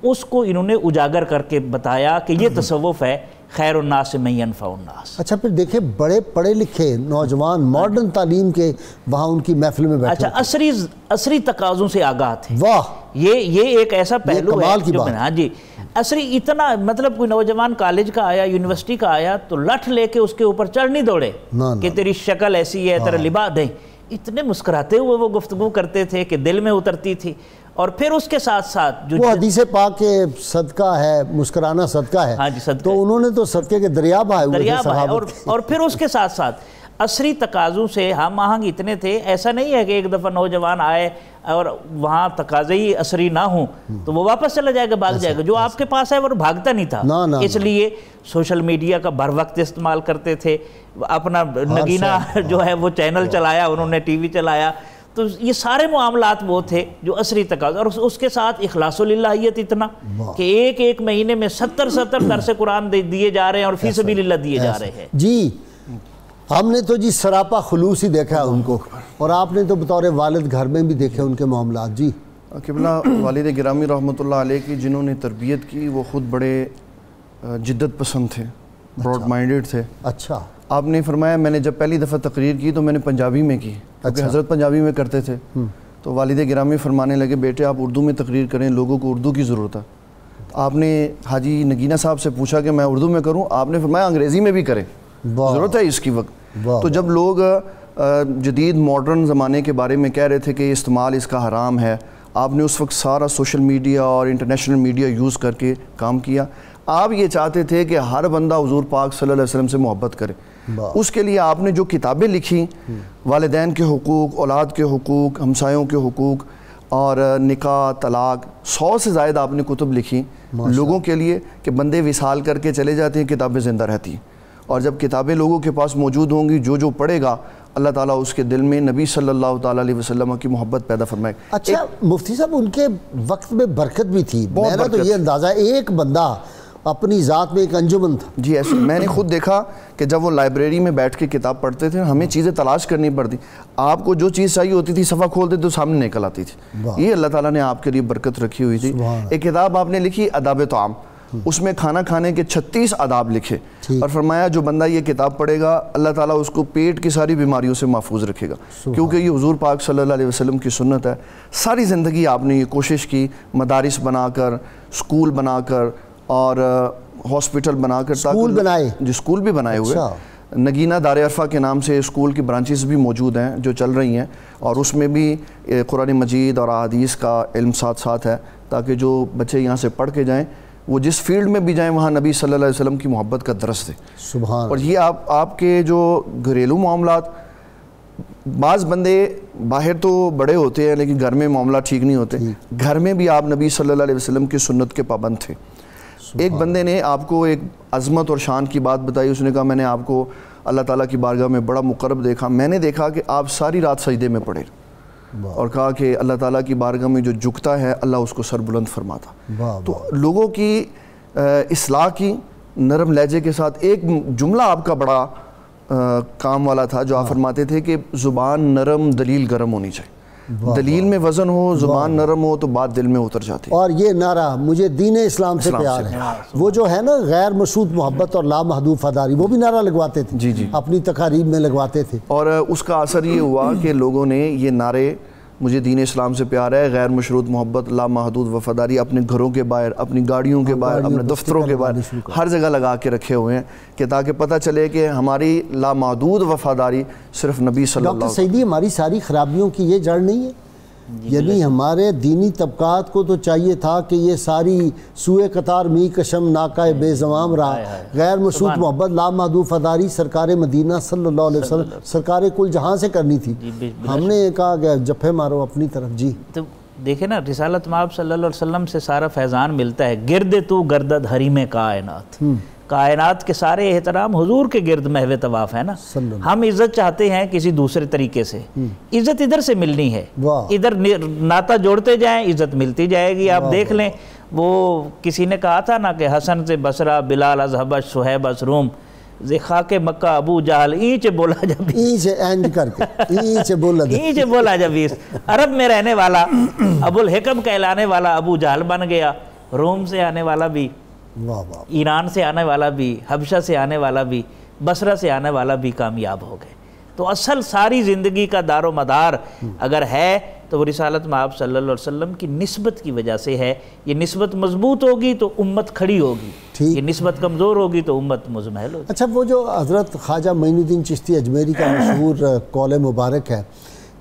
اس کو انہوں نے اجاگر کر کے بتایا کہ یہ تصوف ہے، خیر الناس من ینفع الناس. اچھا پھر دیکھیں بڑے پڑھے لکھے نوجوان ماڈرن تعلیم کے وہاں ان کی محفل میں بیٹھے. اچھا عصری تقاضوں سے آگاہ تھے. واہ یہ ایک ایسا پہلو ہے جو ہاں جی عصری اتنا، مطلب کوئی نوجوان کالج کا آیا، یونیورسٹی کا آیا تو لٹھ لے کے اس کے اوپر چڑھ نہیں دوڑے کہ تیری شکل ایسی ہے، تیرا لباس دیں. اتنے مسکراتے ہوئے وہ گفتگو کرتے تھے کہ دل میں اترتی تھی. اور پھر اس کے ساتھ ساتھ جو وہ حدیث پاک کے صدقہ ہے، مسکرانا صدقہ ہے. ہاں جی صدقہ. تو انہوں نے تو صدقے کے دریا بہائے ہوئے تھے صحابہ. اور پھر اس کے ساتھ ساتھ عصری تقاضوں سے ہم آہنگ اتنے تھے، ایسا نہیں ہے کہ ایک دفعہ نوجوان آئے اور وہاں تقاضے ہی عصری نہ ہوں تو وہ واپس چلا جائے گا، بھاگ جائے گا. جو آپ کے پاس ہے وہ بھاگتا نہیں تھا. اس لیے سوشل میڈیا کا بر وقت استعمال کرتے تھے. اپنا نگینہ جو ہے وہ چینل چلایا، انہوں نے ٹی وی چلایا. تو یہ سارے معاملات وہ تھے جو عصری تقاضے، اور اس کے ساتھ اخلاص للہیت اتنا کہ ایک مہینے میں 70 درس قرآن دیے جا رہے ہیں اور فی سبیل اللہ دیے جا رہے ہیں. جی ہم نے تو جی سراپا خلوص ہی دیکھا ہے ان کو، اور آپ نے تو بطور والد گھر میں بھی دیکھے ان کے معاملات. جی قبلہ والد گرامی رحمۃ اللہ علیہ کی جنہوں نے تربیت کی وہ خود بڑے جدت پسند تھے، براڈ مائنڈڈ تھے. اچھا. آپ نے فرمایا میں نے جب پہلی دفعہ تقریر کی تو میں نے پنجابی میں کی، کیونکہ حضرت پنجابی میں کرتے تھے. تو والد گرامی فرمانے لگے بیٹے آپ اردو میں تقریر کریں، لوگوں کو اردو کی ضرورت ہے. آپ نے حاجی نگینہ صاحب سے پوچھا کہ میں اردو میں کروں، آپ نے فرمایا انگریزی میں بھی کریں، ضرورت ہے اس کی وقت. تو جب لوگ جدید ماڈرن زمانے کے بارے میں کہہ رہے تھے کہ استعمال اس کا حرام ہے، آپ نے اس وقت سارا سوشل میڈیا اور انٹرنیشنل میڈیا یوز کر کے کام کیا. آپ یہ چاہتے تھے کہ ہر بندہ حضور پاک صلی اللہ علیہ وسلم سے محبت کرے. اس کے لیے آپ نے جو کتابیں لکھی، والدین کے حقوق، اولاد کے حقوق، ہمسایوں کے حقوق اور نکاح، طلاق، 100 سے زائد آپ نے کتب لکھی لوگوں کے لیے کہ بندے وصال کر کے چلے جاتے ہیں، کتابیں زندہ رہتی ہیں. اور جب کتابیں لوگوں کے پاس موجود ہوں گی، جو پڑھے گا اللہ تعالیٰ اس کے دل میں نبی صلی اللہ تعالیٰ علیہ وسلم کی محبت پیدا فرمائے. اچھا مفتی صاحب ان کے وقت میں برکت بھی تھی، میرا تو یہ اندازہ ہے ایک بندہ اپنی ذات میں ایک انجمن تھا. جی ایسے میں نے خود دیکھا کہ جب وہ لائبریری میں بیٹھ کے کتاب پڑھتے تھے ہمیں چیزیں تلاش کرنی پڑتی، آپ کو جو چیز چاہیے ہوتی تھی صفحہ کھولتے تو سامنے نکل آتی تھی. یہ اللہ تعالیٰ نے آپ کے لیے برکت رکھی ہوئی تھی. ایک کتاب آپ نے لکھی آداب طعام، اس میں کھانا کھانے کے 36 آداب لکھے اور فرمایا جو بندہ یہ کتاب پڑھے گا اللہ تعالیٰ اس کو پیٹ کی ساری بیماریوں سے محفوظ رکھے گا، کیونکہ یہ حضور پاک صلی اللہ علیہ وسلم کی سنت ہے. ساری زندگی آپ نے یہ کوشش کی، مدارس بنا کر، سکول بنا کر اور ہاسپٹل بنا کر، سکول بنائے. جی سکول بھی بنائے ہوئے. نگینہ دار عرفہ کے نام سے اسکول کی برانچز بھی موجود ہیں جو چل رہی ہیں، اور اس میں بھی قرآن مجید اور احادیث کا علم ساتھ ساتھ ہے، تاکہ جو بچے یہاں سے پڑھ کے جائیں وہ جس فیلڈ میں بھی جائیں وہاں نبی صلی اللہ علیہ وسلم کی محبت کا درس دے. سبحان. اور یہ آپ کے جو گھریلو معاملات، بعض بندے باہر تو بڑے ہوتے ہیں لیکن گھر میں معاملات ٹھیک نہیں ہوتے، گھر میں بھی آپ نبی صلی اللہ علیہ وسلم کی سنت کے پابند تھے. ایک بندے نے آپ کو ایک عظمت اور شان کی بات بتائی، اس نے کہا میں نے آپ کو اللہ تعالیٰ کی بارگاہ میں بڑا مقرب دیکھا، میں نے دیکھا کہ آپ ساری رات سجدے میں پڑے، اور کہا کہ اللہ تعالیٰ کی بارگاہ میں جو جھکتا ہے اللہ اس کو سر بلند فرماتا. تو لوگوں کی اصلاح کی نرم لہجے کے ساتھ ایک جملہ آپ کا بڑا کام والا تھا جو آپ فرماتے تھے کہ زبان نرم دلیل گرم ہونی چاہیے. دلیل میں وزن ہو، زبان نرم ہو تو بات دل میں اتر جاتی ہے. اور یہ نعرہ مجھے دین اسلام سے پیار ہے، وہ جو ہے نا غیر مشروط محبت اور لامحدود وفاداری، وہ بھی نعرہ لگواتے تھے. جی جی اپنی تقاریب میں لگواتے تھے. اور اس کا اثر یہ ہوا کہ لوگوں نے یہ نعرے مجھے دین اسلام سے پیار ہے، غیر مشروط محبت، لامحدود وفاداری اپنے گھروں کے باہر، اپنی گاڑیوں کے باہر، اپنے دفتروں کے باہر، ہر جگہ لگا کے رکھے ہوئے ہیں کہ تاکہ پتہ چلے کہ ہماری لامحدود وفاداری صرف نبی صلی اللہ علیہ وسلم. ڈاکٹر سعیدی ہماری ساری خرابیوں کی یہ جڑ نہیں ہے؟ یعنی ہمارے دینی طبقات کو تو چاہیے تھا کہ یہ ساری سوئے قطار می کشم ناکہ بے زمام رہا، غیر مشروط محبت، لامحدود وفاداری سرکار مدینہ صلی اللہ علیہ وسلم، سرکار کل جہاں سے کرنی تھی. ہم نے کہا کہ جپھے مارو اپنی طرف. جی تو دیکھیں نا، رسالت مآب صلی اللہ علیہ وسلم سے سارا فیضان ملتا ہے. گرد تو گردد حریم کائنات، کائنات کے سارے احترام حضور کے گرد محو طواف ہے نا. ہم عزت چاہتے ہیں کسی دوسرے طریقے سے، عزت ادھر سے ملنی ہے، ادھر ناتا جوڑتے جائیں عزت ملتی جائے گی. آپ دیکھ لیں وہ کسی نے کہا تھا نا کہ حسن سے بصرہ، بلال از حبش، شہیب از روم، خاک مکہ ابو جہل اینچ بولا جب اینچ بولا جب عرب میں رہنے والا ابو الحکم کہلانے والا ابو جہل بن گیا. روم سے آنے والا بھی، ایران سے آنے والا بھی، حبشہ سے آنے والا بھی، بصرہ سے آنے والا بھی کامیاب ہو گئے. تو اصل ساری زندگی کا دار و مدار اگر ہے تو وہ رسالت مآب صلی اللہ علیہ وسلم کی نسبت کی وجہ سے ہے. یہ نسبت مضبوط ہوگی تو امت کھڑی ہوگی، یہ نسبت کمزور ہوگی تو امت مزمحل ہوگی. اچھا وہ جو حضرت خواجہ معین الدین چشتی اجمیری کا مشہور قول مبارک ہے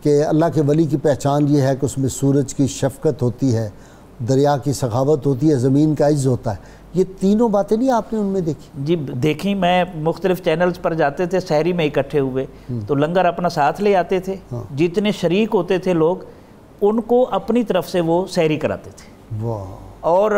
کہ اللہ کے ولی کی پہچان یہ ہے کہ اس میں سورج کی شفقت ہوتی ہے، دریا کی سخاوت ہوتی ہے، زمین کا عز ہوتا ہے. یہ تینوں باتیں نہیں آپ نے ان میں دیکھی؟ جی دیکھی، میں مختلف چینلز پر جاتے تھے، سحری میں اکٹھے ہوئے تو لنگر اپنا ساتھ لے آتے تھے، جتنے شریک ہوتے تھے لوگ ان کو اپنی طرف سے وہ سحری کراتے تھے، اور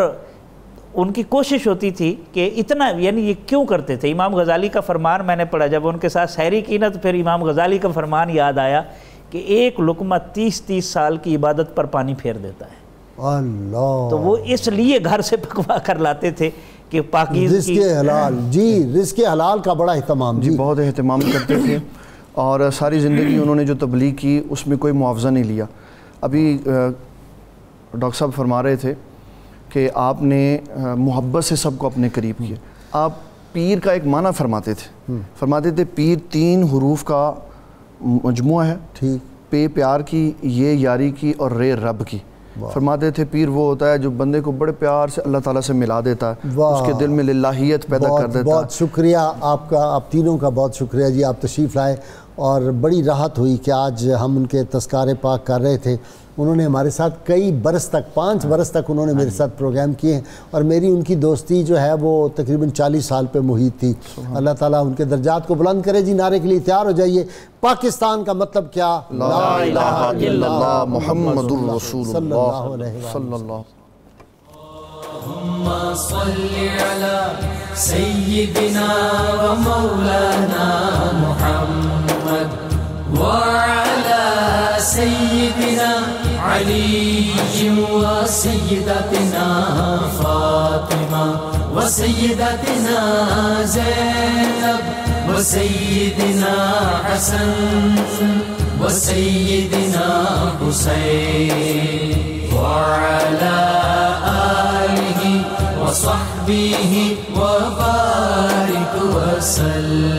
ان کی کوشش ہوتی تھی کہ اتنا، یعنی یہ کیوں کرتے تھے؟ امام غزالی کا فرمان میں نے پڑھا، جب ان کے ساتھ سحری کی نا تو پھر امام غزالی کا فرمان یاد آیا کہ ایک لقمہ 30 سال کی عبادت پر پانی پھیر دیتا ہے۔ اللہ، تو وہ اس لیے گھر سے پکوا کر لاتے تھے کہ پاکیزگی، رزق حلال، جی رزق حلال کا بڑا اہتمام، جی بہت اہتمام کرتے تھے، اور ساری زندگی انہوں نے جو تبلیغ کی اس میں کوئی معاوضہ نہیں لیا۔ ابھی ڈاکٹر صاحب فرما رہے تھے کہ آپ نے محبت سے سب کو اپنے قریب کیا۔ آپ پیر کا ایک معنی فرماتے تھے پیر 3 حروف کا مجموعہ ہے، ٹھیک، پے پیار کی، یہ یاری کی، اور رے رب کی۔ فرماتے تھے پیر وہ ہوتا ہے جو بندے کو بڑے پیار سے اللہ تعالیٰ سے ملا دیتا ہے، اس کے دل میں للہیت پیدا کر دیتا ہے۔ بہت شکریہ آپ کا، آپ تینوں کا بہت شکریہ جی، آپ تشریف لائے، اور بڑی راحت ہوئی کہ آج ہم ان کے تذکارے پاک کر رہے تھے۔ انہوں نے ہمارے ساتھ کئی برس تک، 5 برس تک انہوں نے میرے ساتھ پروگرام کیے ہیں، اور میری ان کی دوستی جو ہے وہ تقریباً 40 سال پہ محیط تھی۔ اللہ تعالیٰ ان کے درجات کو بلند کرے جی۔ نعرے کے لیے تیار ہو جائیے۔ پاکستان کا مطلب کیا؟ لا الہ الا اللہ محمد الرسول اللہ صلی اللہ۔ اللهم صل على سيدنا ومولانا محمد وعلى سيدنا علي وسيدتنا فاطمة وسيدتنا زينب وسيدنا حسن وسيدنا حسين وعلى آله وصحبه وبارك وسلم۔